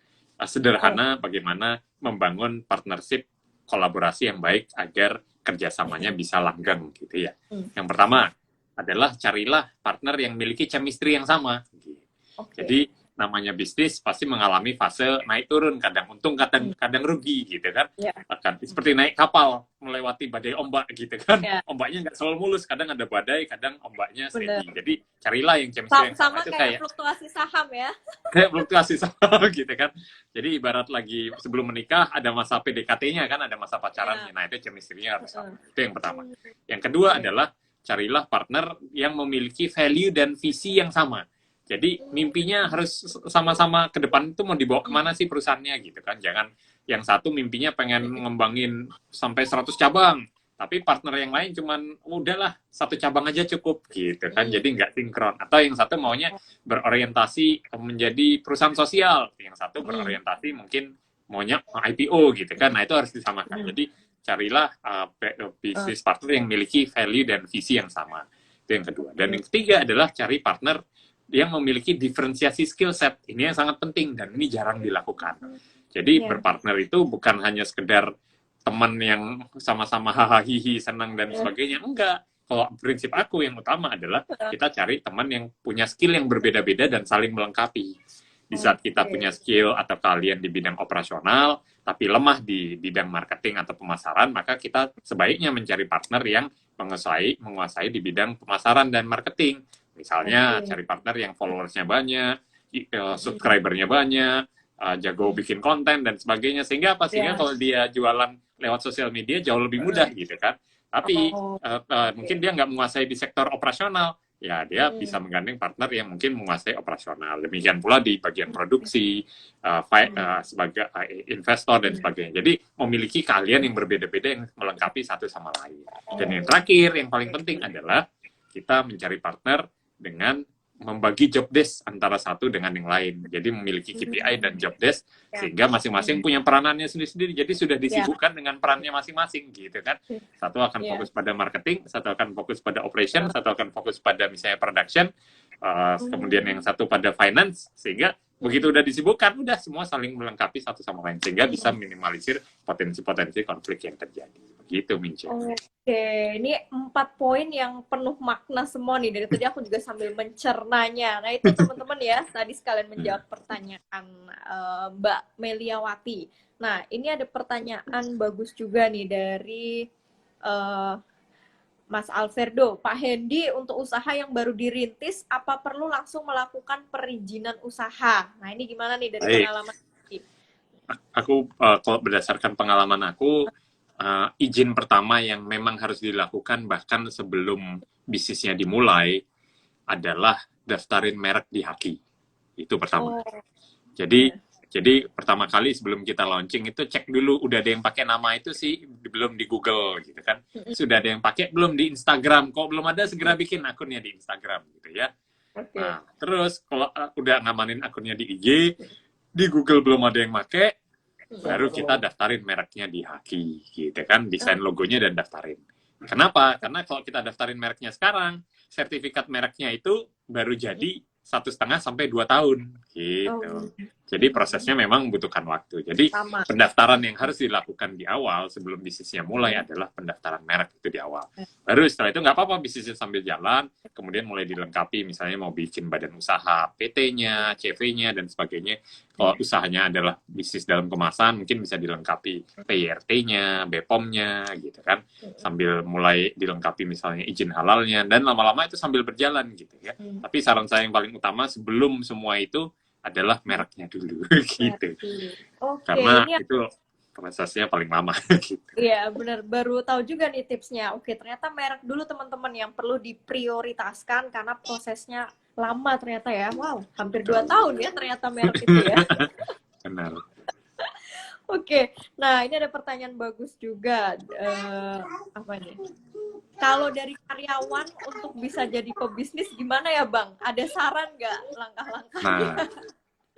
sederhana bagaimana membangun partnership kolaborasi yang baik agar kerjasamanya bisa langgeng gitu ya. Yang pertama adalah carilah partner yang memiliki chemistry yang sama. Jadi namanya bisnis pasti mengalami fase naik turun, kadang untung, kadang rugi gitu kan. Akan seperti naik kapal melewati badai ombak gitu kan. Ombaknya nggak selalu mulus, kadang ada badai, kadang ombaknya steady. Jadi carilah yang chemistry yang sama. Sama kayak fluktuasi saham ya. Kayak fluktuasi saham gitu kan. Jadi ibarat lagi sebelum menikah ada masa PDKT-nya kan, ada masa pacarannya. Nah itu chemistry-nya harus sama. Itu yang pertama. Yang kedua adalah carilah partner yang memiliki value dan visi yang sama. Jadi mimpinya harus sama-sama ke depan itu mau dibawa kemana sih perusahaannya gitu kan. Jangan yang satu mimpinya pengen ngembangin sampai 100 cabang, tapi partner yang lain cuman udahlah 1 cabang aja cukup gitu kan. Jadi nggak sinkron. Atau yang satu maunya berorientasi menjadi perusahaan sosial, yang satu berorientasi mungkin maunya IPO gitu kan. Nah itu harus disamakan. Jadi carilah bisnis partner yang memiliki value dan visi yang sama. Itu yang kedua. Dan yang ketiga adalah cari partner yang memiliki diferensiasi skill set. Ini yang sangat penting dan ini jarang dilakukan. Jadi berpartner itu bukan hanya sekedar teman yang sama-sama hahaha senang dan sebagainya. Enggak. Kalau prinsip aku yang utama adalah kita cari teman yang punya skill yang berbeda-beda dan saling melengkapi. Di saat kita punya skill atau kalian di bidang operasional, tapi lemah di bidang marketing atau pemasaran, maka kita sebaiknya mencari partner yang menguasai di bidang pemasaran dan marketing. Misalnya cari partner yang followersnya banyak, subscribernya banyak, jago bikin konten dan sebagainya. Sehingga apa? Sehingga kalau dia jualan lewat sosial media jauh lebih mudah gitu kan. Tapi mungkin dia nggak menguasai di sektor operasional, ya dia bisa menggandeng partner yang mungkin menguasai operasional. Demikian pula di bagian produksi, sebagai investor dan sebagainya. Jadi memiliki keahlian yang berbeda-beda yang melengkapi satu sama lain. Dan yang terakhir, yang paling penting adalah kita mencari partner dengan membagi job desk antara satu dengan yang lain. Jadi memiliki KPI dan job desk sehingga masing-masing punya peranannya sendiri-sendiri. Jadi sudah disibukkan dengan perannya masing-masing gitu kan. Satu akan fokus pada marketing, satu akan fokus pada operation, satu akan fokus pada misalnya production, kemudian yang satu pada finance, sehingga begitu udah disibukkan, udah semua saling melengkapi satu sama lain sehingga bisa minimalisir potensi-potensi konflik yang terjadi. Begitu, Mince. Oke, ini 4 poin yang penuh makna semua nih. Dari tadi aku juga sambil mencernanya. Nah itu teman-teman ya, tadi sekalian menjawab pertanyaan Mbak Meliawati. Nah ini ada pertanyaan bagus juga nih dari Mas Alverdo. Pak Hendy, untuk usaha yang baru dirintis, apa perlu langsung melakukan perizinan usaha? Nah ini gimana nih dari pengalaman? Aku kalau berdasarkan pengalaman aku, izin pertama yang memang harus dilakukan bahkan sebelum bisnisnya dimulai adalah daftarin merek di Haki. Itu pertama. Jadi pertama kali sebelum kita launching itu cek dulu udah ada yang pakai nama itu sih, belum di Google gitu kan. Sudah ada yang pakai belum di Instagram. Kalau belum ada segera bikin akunnya di Instagram gitu ya. Nah, terus kalau udah ngamanin akunnya di IG, di Google belum ada yang pakai, baru kita daftarin mereknya di Haki gitu kan, desain logonya dan daftarin. Kenapa? Karena kalau kita daftarin mereknya sekarang, sertifikat mereknya itu baru jadi 1,5 sampai 2 tahun gitu. Jadi prosesnya memang membutuhkan waktu. Jadi pendaftaran yang harus dilakukan di awal sebelum bisnisnya mulai adalah pendaftaran merek itu di awal. Baru setelah itu nggak apa-apa bisnisnya sambil jalan, kemudian mulai dilengkapi misalnya mau bikin badan usaha, PT-nya, CV-nya dan sebagainya. Kalau usahanya adalah bisnis dalam kemasan, mungkin bisa dilengkapi PRT-nya, BPOM-nya gitu kan. Sambil mulai dilengkapi misalnya izin halalnya dan lama-lama itu sambil berjalan gitu ya. Tapi saran saya yang paling utama sebelum semua itu adalah mereknya dulu gitu. Karena itu prosesnya paling lama gitu. Iya benar, baru tahu juga nih tipsnya. Oke, ternyata merek dulu teman-teman yang perlu diprioritaskan karena prosesnya lama ternyata ya. Wow, hampir 2 tahun ya ternyata merek itu ya. Benar. Oke, nah ini ada pertanyaan bagus juga. Apa nih? Kalau dari karyawan untuk bisa jadi pebisnis gimana ya Bang? Ada saran nggak langkah-langkahnya?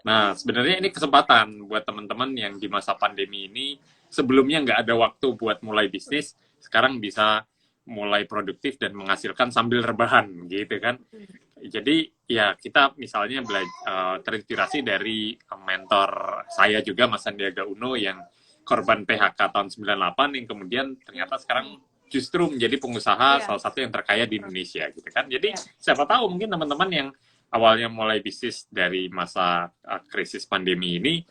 Nah, sebenarnya ini kesempatan buat teman-teman yang di masa pandemi ini sebelumnya nggak ada waktu buat mulai bisnis, sekarang bisa mulai produktif dan menghasilkan sambil rebahan, gitu kan. Jadi ya kita misalnya terinspirasi dari mentor saya juga Mas Sandiaga Uno yang korban PHK tahun 98 yang kemudian ternyata sekarang justru menjadi pengusaha salah satu yang terkaya di Indonesia gitu kan. Jadi siapa tahu mungkin teman-teman yang awalnya mulai bisnis dari masa krisis pandemi ini,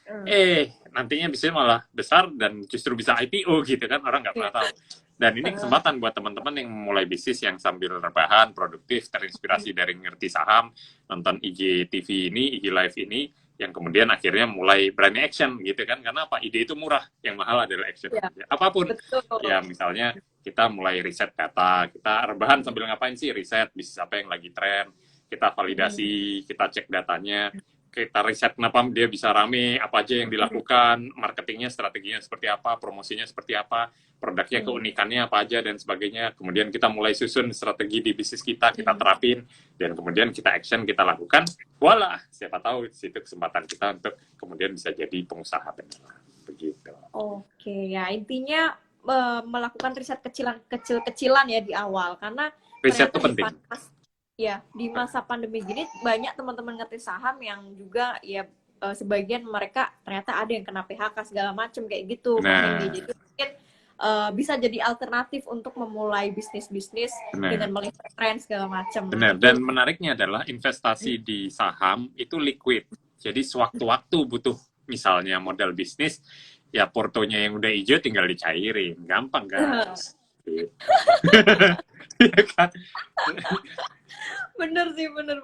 nantinya bisnis malah besar dan justru bisa IPO gitu kan, orang nggak pernah tahu. Dan ini kesempatan buat teman-teman yang mulai bisnis yang sambil rebahan, produktif, terinspirasi dari ngerti saham, nonton IG TV ini, IG Live ini, yang kemudian akhirnya mulai berani action gitu kan, karena apa? Ide itu murah, yang mahal adalah action. Apapun, ya misalnya kita mulai riset data, kita rebahan sambil ngapain sih? Riset bisnis apa yang lagi tren, kita validasi, kita cek datanya, kita riset kenapa dia bisa rame, apa aja yang dilakukan, marketingnya, strateginya seperti apa, promosinya seperti apa, produknya, keunikannya apa aja, dan sebagainya. Kemudian kita mulai susun strategi di bisnis kita terapin, dan kemudian kita action, kita lakukan, voila, siapa tahu di situ kesempatan kita untuk kemudian bisa jadi pengusaha beneran. Begitu. Oke, ya intinya melakukan riset kecil-kecilan ya di awal, karena riset itu penting. Ya, di masa pandemi gini banyak teman-teman ngerti saham yang juga ya sebagian mereka ternyata ada yang kena PHK segala macam kayak gitu. Jadi mungkin bisa jadi alternatif untuk memulai bisnis-bisnis dengan melihat tren segala macam. Benar, dan menariknya adalah investasi di saham itu liquid. Jadi sewaktu-waktu butuh misalnya modal bisnis, ya portonya yang udah hijau tinggal dicairin. Gampang kan? Iya kan? Bener sih, bener.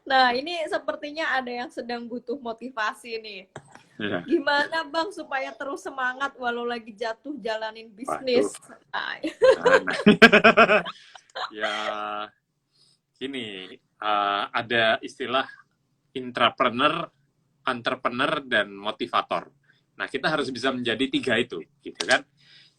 Nah, ini sepertinya ada yang sedang butuh motivasi nih. Ya. Gimana Bang supaya terus semangat walau lagi jatuh jalanin bisnis? Ya, gini, ada istilah intrapreneur, entrepreneur, dan motivator. Nah, kita harus bisa menjadi tiga itu, gitu kan?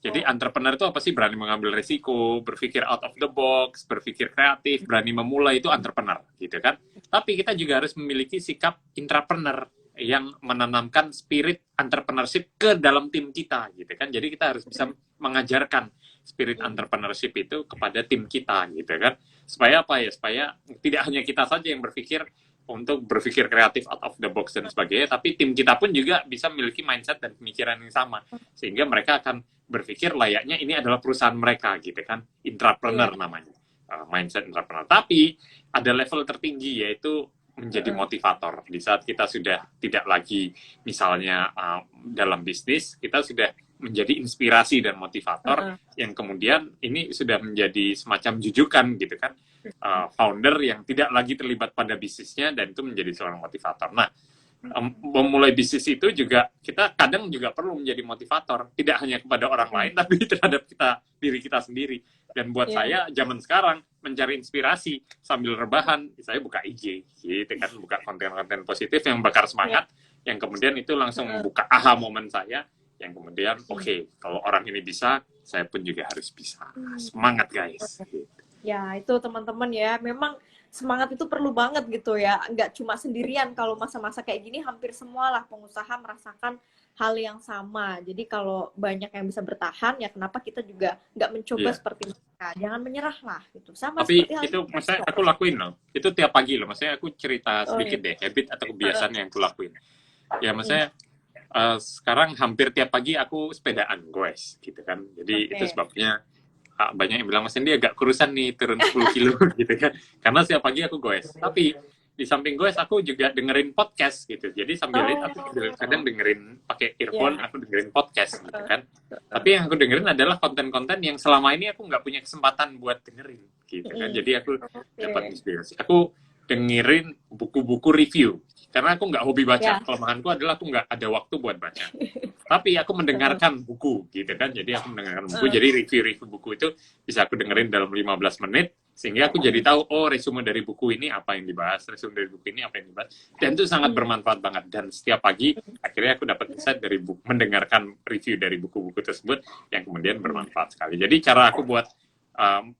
Jadi entrepreneur itu apa sih? Berani mengambil risiko, berpikir out of the box, berpikir kreatif, berani memulai, itu entrepreneur, gitu kan? Tapi kita juga harus memiliki sikap intrapreneur yang menanamkan spirit entrepreneurship ke dalam tim kita, gitu kan? Jadi kita harus bisa mengajarkan spirit entrepreneurship itu kepada tim kita, gitu kan? Supaya apa ya? Supaya tidak hanya kita saja yang berpikir untuk berpikir kreatif out of the box dan sebagainya, tapi tim kita pun juga bisa memiliki mindset dan pemikiran yang sama, sehingga mereka akan berpikir layaknya ini adalah perusahaan mereka, gitu kan, intrapreneur namanya, mindset intrapreneur. Tapi ada level tertinggi, yaitu menjadi motivator. Di saat kita sudah tidak lagi misalnya dalam bisnis, kita sudah menjadi inspirasi dan motivator yang kemudian ini sudah menjadi semacam jujukan, gitu kan, founder yang tidak lagi terlibat pada bisnisnya dan itu menjadi seorang motivator. Nah, memulai bisnis itu juga kita kadang juga perlu menjadi motivator, tidak hanya kepada orang lain tapi terhadap diri kita sendiri. Dan buat saya zaman sekarang mencari inspirasi sambil rebahan, saya buka IG gitu kan, buka konten-konten positif yang bakar semangat, yang kemudian itu langsung membuka aha momen saya, yang kemudian oke, kalau orang ini bisa, saya pun juga harus bisa. Semangat guys. Ya, itu teman-teman ya, memang semangat itu perlu banget gitu ya, nggak cuma sendirian. Kalau masa-masa kayak gini hampir semua lah pengusaha merasakan hal yang sama. Jadi kalau banyak yang bisa bertahan, ya kenapa kita juga nggak mencoba seperti mereka. Jangan menyerah lah gitu. Sama tapi seperti itu maksudnya aku lakuin loh, itu tiap pagi loh, maksudnya aku cerita sedikit deh habit atau kebiasaan yang aku lakuin ya. Maksudnya sekarang hampir tiap pagi aku sepedaan guys, gitu kan. Jadi itu sebabnya banyak yang bilang, Mas Hendy agak kurusan nih, turun 10 kilo gitu kan, karena setiap pagi aku goes. Tapi di samping goes aku juga dengerin podcast gitu. Jadi sambil aku kadang dengerin pakai earphone, aku dengerin podcast gitu kan. Tapi yang aku dengerin adalah konten-konten yang selama ini aku nggak punya kesempatan buat dengerin gitu kan. Jadi aku dapat inspirasi. Aku dengerin buku-buku review karena aku nggak hobi baca. Ya. Kelemahanku adalah aku nggak ada waktu buat baca. Tapi aku mendengarkan buku, gitu kan. Jadi aku mendengarkan buku, jadi review-review buku itu bisa aku dengerin dalam 15 menit, sehingga aku jadi tahu, oh resume dari buku ini apa yang dibahas, resume dari buku ini apa yang dibahas. Dan itu sangat bermanfaat banget. Dan setiap pagi, akhirnya aku dapat insight dari buku, mendengarkan review dari buku-buku tersebut, yang kemudian bermanfaat sekali. Jadi cara aku buat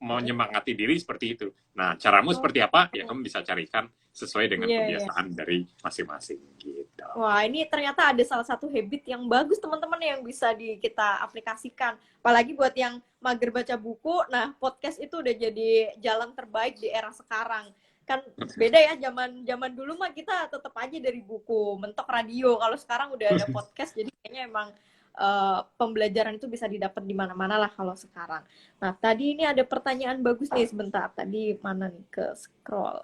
menyemangati diri seperti itu. Nah, caramu seperti apa? Ya kamu bisa carikan sesuai dengan kebiasaan dari masing-masing gitu. Wah, ini ternyata ada salah satu habit yang bagus teman-teman yang bisa kita aplikasikan. Apalagi buat yang mager baca buku, nah podcast itu udah jadi jalan terbaik di era sekarang. Kan beda ya, zaman dulu mah kita tetap aja dari buku, mentok radio. Kalau sekarang udah ada podcast, jadi kayaknya emang pembelajaran itu bisa didapat di mana-mana lah kalau sekarang. Nah, tadi ini ada pertanyaan bagus nih, sebentar. Tadi mana nih, ke scroll.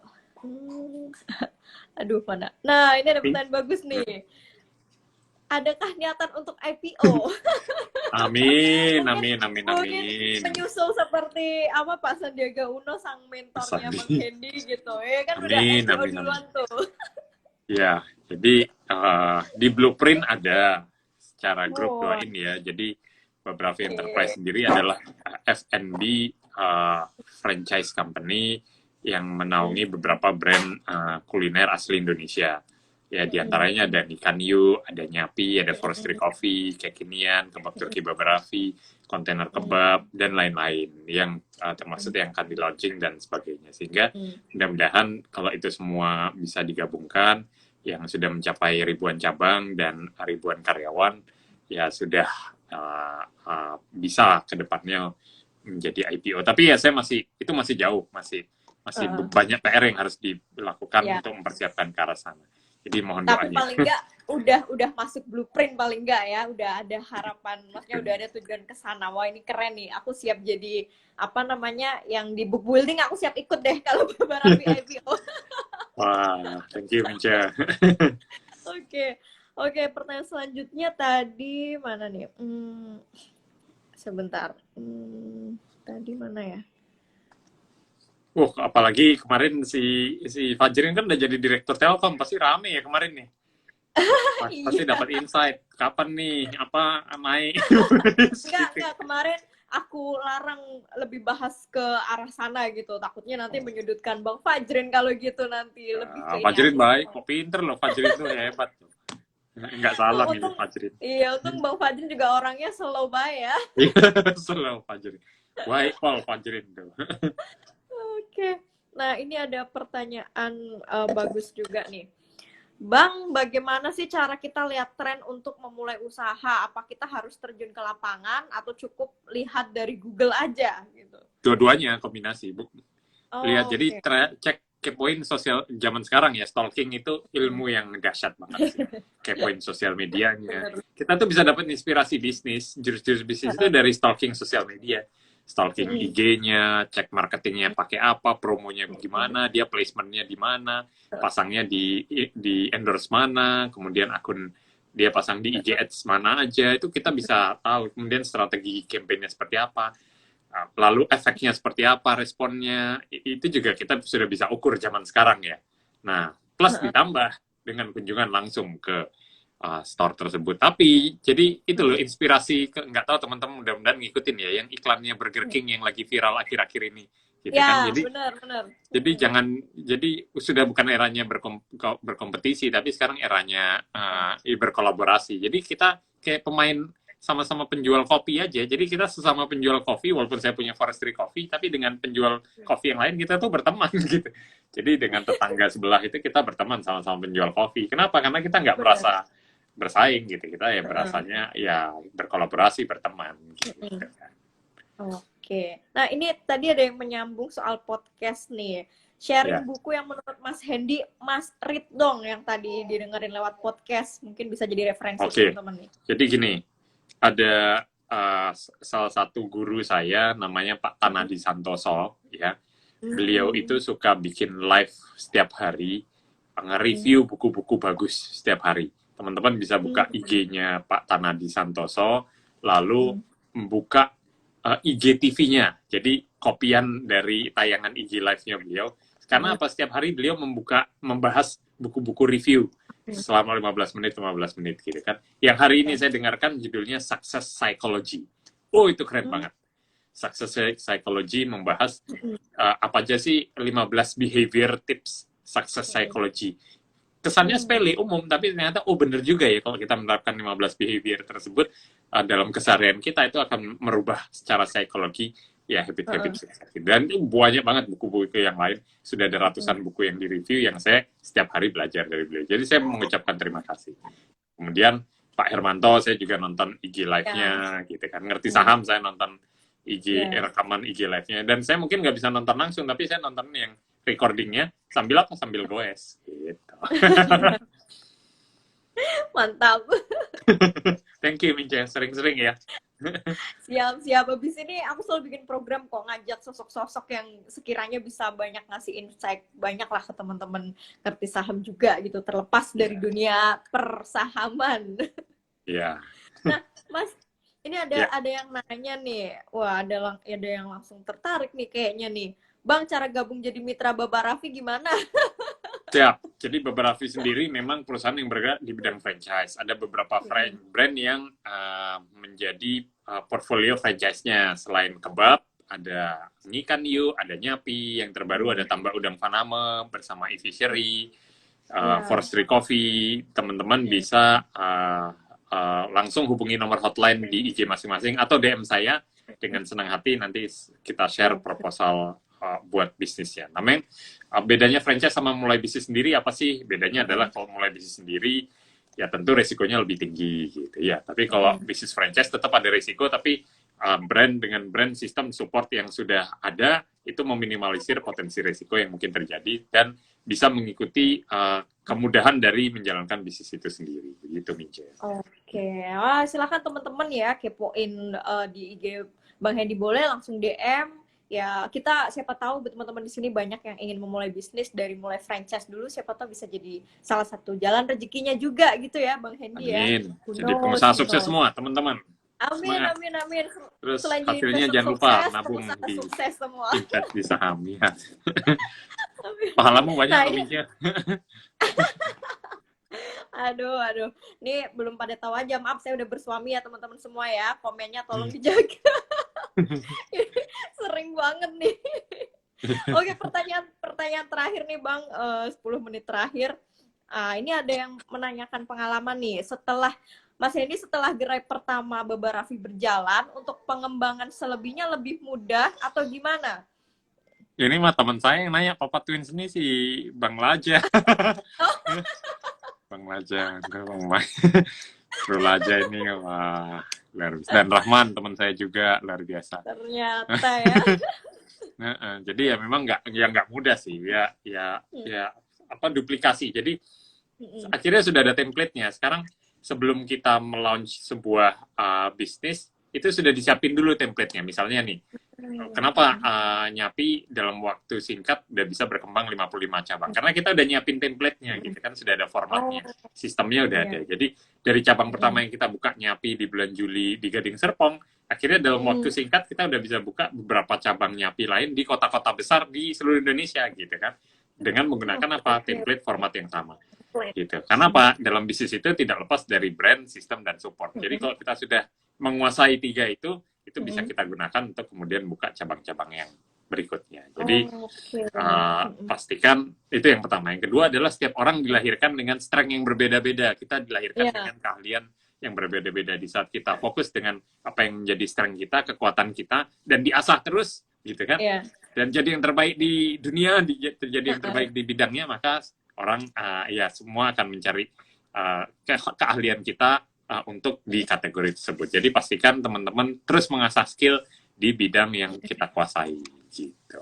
Aduh, mana? Nah, ini ada pertanyaan bagus nih. Adakah niatan untuk IPO? Amin. Mungkin menyusul seperti apa Pak Sandiaga Uno, sang mentornya Bang Hendy gitu. Kan udah IPO duluan tuh. Ya, jadi di blueprint ada secara grup doain ya. Jadi beberapa enterprise sendiri adalah F&B franchise company yang menaungi beberapa brand kuliner asli Indonesia. Ya, diantaranya ada Nikanyu, ada Nyapi, ada Forestry Coffee, Kekinian, Kebab Turki Babarafi, Kontainer Kebab, dan lain-lain yang termasuk yang akan di-launching dan sebagainya. Sehingga mudah-mudahan kalau itu semua bisa digabungkan, yang sudah mencapai ribuan cabang dan ribuan karyawan, ya sudah bisa ke depannya menjadi IPO. Tapi ya saya itu masih jauh, masih banyak PR yang harus dilakukan untuk mempersiapkan ke arah sana. Jadi mohon doanya. Tapi paling nggak udah masuk blueprint paling nggak ya, udah ada harapan, maksudnya udah ada tujuan ke sana. Wah, ini keren nih, aku siap jadi apa namanya yang di book building, aku siap ikut deh kalau Babarafi IPO. Wah, thank you Minca. Oke, pertanyaan selanjutnya tadi mana nih? Sebentar. Tadi mana ya? Apalagi kemarin si Fajrin kan udah jadi direktur Telkom, pasti rame ya kemarin nih. Pasti dapat insight. Kapan nih apa naik? Enggak, kemarin aku larang lebih bahas ke arah sana gitu. Takutnya nanti menyudutkan Bang Fajrin kalau gitu nanti lebih ke Fajrin baik, kok pinter loh Fajrin tuh hebat. Enggak salah nih Fajrin. Iya, untung Bang Fajrin juga orangnya slow baik ya. Slow Fajrin. Baik Paul Fajrin tuh. Oke. Nah, ini ada pertanyaan bagus juga nih. Bang, bagaimana sih cara kita lihat tren untuk memulai usaha? Apa kita harus terjun ke lapangan atau cukup lihat dari Google aja gitu? Dua-duanya kombinasi, Bu. Lihat, jadi cek kepoin sosial zaman sekarang ya, stalking itu ilmu yang dahsyat banget sih. Kepoin sosial medianya. Kita tuh bisa dapat inspirasi bisnis, jurus-jurus bisnis itu dari stalking sosial media. Stalking IG-nya, cek marketingnya pakai apa, promonya gimana, dia placementnya di mana, pasangnya di endorse mana, kemudian akun dia pasang di IG Ads mana aja, itu kita bisa tahu. Kemudian strategi campaign-nya seperti apa, lalu efeknya seperti apa, responnya, itu juga kita sudah bisa ukur zaman sekarang ya. Nah, plus ditambah dengan kunjungan langsung ke store tersebut. Tapi jadi itu loh inspirasi, nggak tahu teman-teman mudah-mudahan ngikutin ya yang iklannya Burger King yang lagi viral akhir-akhir ini gitu ya, kan. Jadi benar. Jadi sudah bukan eranya berkompetisi, tapi sekarang eranya berkolaborasi. Jadi kita kayak pemain sama-sama penjual kopi aja. Jadi kita sesama penjual kopi, walaupun saya punya Forestry Coffee, tapi dengan penjual kopi yang lain kita tuh berteman gitu. Jadi dengan tetangga sebelah itu kita berteman sama-sama penjual kopi. Kenapa? Karena kita nggak merasa bersaing gitu, kita ya berasanya ya berkolaborasi, berteman gitu. Oke, nah ini tadi ada yang menyambung soal podcast nih, sharing buku yang menurut Mas Hendy Mas read dong, yang tadi didengerin lewat podcast, mungkin bisa jadi referensi teman-teman nih. Jadi gini, ada salah satu guru saya namanya Pak Tanadi Santoso ya, beliau itu suka bikin live setiap hari, nge-review buku-buku bagus setiap hari. Teman-teman bisa buka IG-nya Pak Tanadi Santoso, lalu membuka IGTV-nya. Jadi kopian dari tayangan IG live-nya beliau. Karena apa? Setiap hari beliau membahas buku-buku review selama 15 menit gitu kan. Yang hari ini saya dengarkan judulnya Success Psychology. Oh, itu keren banget. Success Psychology membahas apa aja sih 15 behavior tips Success Psychology. Kesannya sepele, umum, tapi ternyata bener juga ya kalau kita menerapkan 15 behavior tersebut dalam keseharian kita, itu akan merubah secara psikologi ya habit-habit sukses. Dan banyak banget buku-buku yang lain, sudah ada ratusan buku yang direview yang saya setiap hari belajar dari beliau. Jadi saya mengucapkan terima kasih. Kemudian Pak Hermanto, saya juga nonton IG live-nya gitu kan. Ngerti saham, saya nonton rekaman IG live-nya. Dan saya mungkin nggak bisa nonton langsung, tapi saya nonton yang recordingnya sambil goes gitu. Mantap. Thank you Mince, sering-sering ya. Siap. Abis ini aku selalu bikin program kok, ngajak sosok-sosok yang sekiranya bisa banyak ngasih insight banyak lah ke teman-teman ngerti saham juga gitu, terlepas dari dunia persahaman. Iya. Nah, Mas, ini ada yang nanya nih. Wah, ada yang langsung tertarik nih kayaknya nih. Bang, cara gabung jadi mitra Baba Raffi gimana? Siap. Jadi Baba Raffi sendiri memang perusahaan yang bergerak di bidang franchise. Ada beberapa brand yang menjadi portfolio franchise-nya. Selain kebab, ada Ngikan Yu, ada Nyapi, yang terbaru ada Tambak Udang Faname bersama e-fishery, Forestry Coffee. Teman-teman bisa langsung hubungi nomor hotline di IG masing-masing atau DM saya, dengan senang hati nanti kita share proposal buat bisnisnya. Namanya bedanya franchise sama mulai bisnis sendiri apa sih? Bedanya adalah kalau mulai bisnis sendiri ya tentu resikonya lebih tinggi gitu ya. Tapi kalau bisnis franchise tetap ada resiko, tapi brand dengan brand sistem support yang sudah ada itu meminimalisir potensi resiko yang mungkin terjadi dan bisa mengikuti kemudahan dari menjalankan bisnis itu sendiri. Begitu Mince. Oke. Silakan teman-teman ya kepoin di IG Bang Hendy, boleh langsung DM. Ya, kita siapa tahu teman-teman di sini banyak yang ingin memulai bisnis dari mulai franchise dulu, siapa tahu bisa jadi salah satu jalan rezekinya juga gitu ya, Bang Hendy ya. Amin. Jadi pengusaha sukses semua, teman-teman. Amin. Terus selain hasilnya jadi jangan lupa sukses, nabung di sukses semua. invest di saham ya. Pahalamu banyak Mince. Aduh. Nih belum pada tahu aja, maaf saya udah bersuami ya teman-teman semua ya. Komennya tolong dijaga. Sering banget nih. Oke, pertanyaan terakhir nih Bang, 10 menit terakhir. Ini ada yang menanyakan pengalaman nih. Mas Hendy, setelah gerai pertama Baba Raffi berjalan, untuk pengembangan selebihnya lebih mudah atau gimana? Ini mah teman saya yang nanya, Papa Twins ini si Bang Laja. Bang Laja, Bro Laja ini wah luar biasa. Dan Rahman teman saya juga luar biasa. Ternyata ya. Jadi ya memang nggak mudah sih ya apa duplikasi. Jadi akhirnya sudah ada template-nya. Sekarang sebelum kita melaunch sebuah bisnis itu sudah disiapin dulu template-nya. Misalnya nih, kenapa Nyapi dalam waktu singkat udah bisa berkembang 55 cabang? Karena kita udah nyiapin template-nya gitu kan, sudah ada formatnya, sistemnya udah ada. Jadi dari cabang pertama yang kita buka Nyapi di bulan Juli di Gading Serpong, akhirnya dalam waktu singkat kita udah bisa buka beberapa cabang Nyapi lain di kota-kota besar di seluruh Indonesia gitu kan, dengan menggunakan template format yang sama. Gitu. Karena dalam bisnis itu tidak lepas dari brand, sistem, dan support. Jadi kalau kita sudah menguasai 3 itu bisa kita gunakan untuk kemudian buka cabang-cabang yang berikutnya. Jadi pastikan itu yang pertama. Yang kedua adalah setiap orang dilahirkan dengan strength yang berbeda-beda. Kita dilahirkan dengan keahlian yang berbeda-beda. Di saat kita fokus dengan apa yang menjadi strength kita, kekuatan kita, dan diasah terus, gitu kan? Dan jadi yang terbaik di dunia, jadi yang terbaik di bidangnya, maka orang semua akan mencari keahlian kita untuk di kategori tersebut. Jadi pastikan teman-teman terus mengasah skill di bidang yang kita kuasai gitu.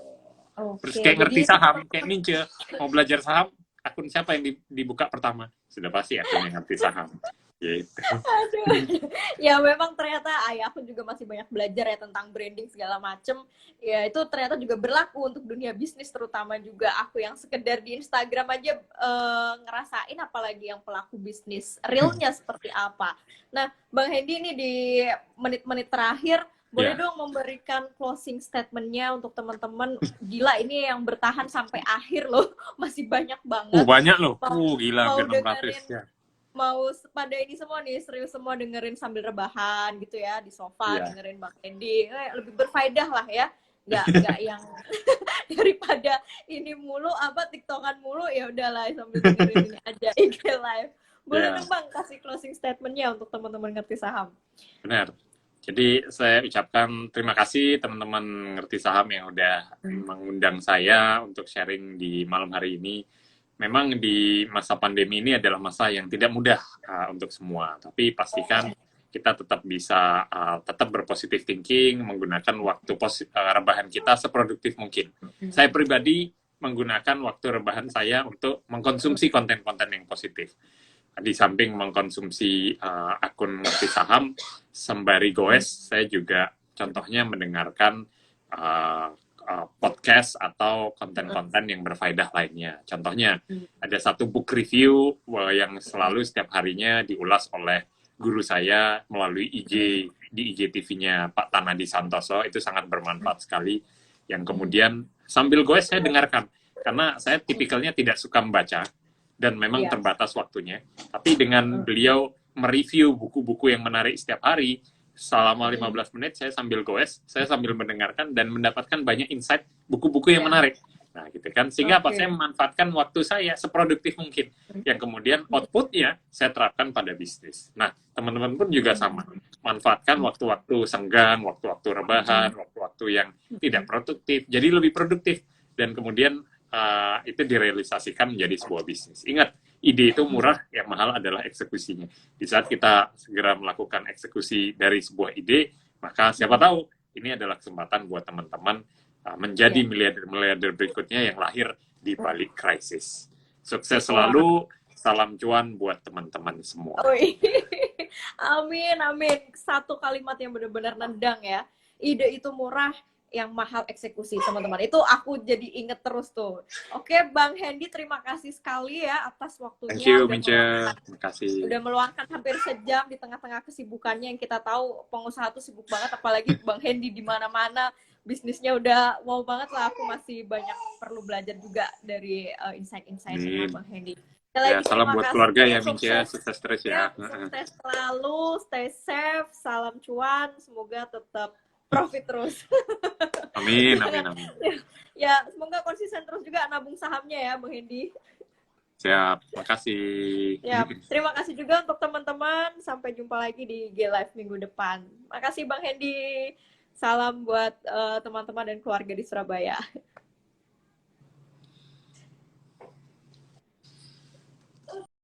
Terus kayak ngerti saham, kayak Mince mau belajar saham, akun siapa yang dibuka pertama? Sudah pasti akun yang ngerti saham. Gitu. Aduh. Ya memang ternyata aku juga masih banyak belajar ya tentang branding segala macem. Ya itu ternyata juga berlaku untuk dunia bisnis, terutama juga aku yang sekedar di Instagram aja ngerasain, apalagi yang pelaku bisnis realnya seperti apa. Nah Bang Hendy ini di menit-menit terakhir Boleh Ya. dong memberikan closing statement-nya untuk teman-teman. Gila, ini yang bertahan sampai akhir loh. Masih banyak banget. Banyak loh. Mau, Gila, mau hampir 600 dengerin, ya. mau pada ini semua nih, serius semua dengerin sambil rebahan gitu ya, di sofa Iya. dengerin Bang Hendy. Lebih berfaedah lah ya. Nggak yang daripada ini mulu apa tiktokan mulu, ya udahlah sambil dengerin ini aja IG live. Boleh Ya, dong Bang kasih closing statement-nya untuk teman-teman ngerti saham. benar. Jadi saya ucapkan terima kasih teman-teman ngerti saham yang udah mengundang saya untuk sharing di malam hari ini. Memang di masa pandemi ini adalah masa yang tidak mudah untuk semua, tapi pastikan kita tetap bisa tetap berpositif thinking, menggunakan waktu rebahan kita seproduktif mungkin. Saya pribadi menggunakan waktu rebahan saya untuk mengkonsumsi konten-konten yang positif. Di samping mengkonsumsi akun ngerti saham, sembari goes, saya juga contohnya mendengarkan podcast atau konten-konten yang berfaedah lainnya. Contohnya, ada satu book review yang selalu setiap harinya diulas oleh guru saya melalui di IGTV-nya Pak Tanadi Santoso. Itu sangat bermanfaat sekali. Yang kemudian sambil goes saya dengarkan. Karena saya tipikalnya tidak suka membaca dan memang terbatas waktunya. Tapi dengan beliau mereview buku-buku yang menarik setiap hari, selama 15 menit saya sambil goes, saya sambil mendengarkan dan mendapatkan banyak insight buku-buku yang menarik. Nah, gitu kan. Sehingga apa? Saya memanfaatkan waktu saya seproduktif mungkin. Yang kemudian outputnya saya terapkan pada bisnis. Nah, teman-teman pun juga sama. Manfaatkan waktu-waktu senggang, waktu-waktu rebahan, waktu-waktu yang tidak produktif. Jadi lebih produktif. Dan kemudian itu direalisasikan menjadi sebuah bisnis. Ingat, ide itu murah, yang mahal adalah eksekusinya. Di saat kita segera melakukan eksekusi dari sebuah ide, maka siapa tahu ini adalah kesempatan buat teman-teman menjadi miliarder-miliarder berikutnya yang lahir di balik krisis. Sukses selalu, salam cuan buat teman-teman semua. Amin, amin. Satu kalimat yang benar-benar nendang ya. Ide itu murah, yang mahal eksekusi, teman-teman. Itu aku jadi inget terus tuh. Oke, Bang Hendy, terima kasih sekali ya atas waktunya. Thank you, Mince. Terima kasih. Udah meluangkan hampir sejam di tengah-tengah kesibukannya yang kita tahu pengusaha tuh sibuk banget, apalagi Bang Hendy di mana-mana bisnisnya udah wow banget lah. Aku masih banyak perlu belajar juga dari insight-insightnya Bang Hendy. Ya, salam buat keluarga ya, Mince. Sukses terus ya. Sukses selalu, stay safe, salam cuan, semoga tetap profit terus. Amin, amin, amin. Ya, semoga konsisten terus juga nabung sahamnya ya, Bang Hendy. Siap, makasih. Ya, terima kasih juga untuk teman-teman. Sampai jumpa lagi di G Live minggu depan. Makasih Bang Hendy. Salam buat teman-teman dan keluarga di Surabaya.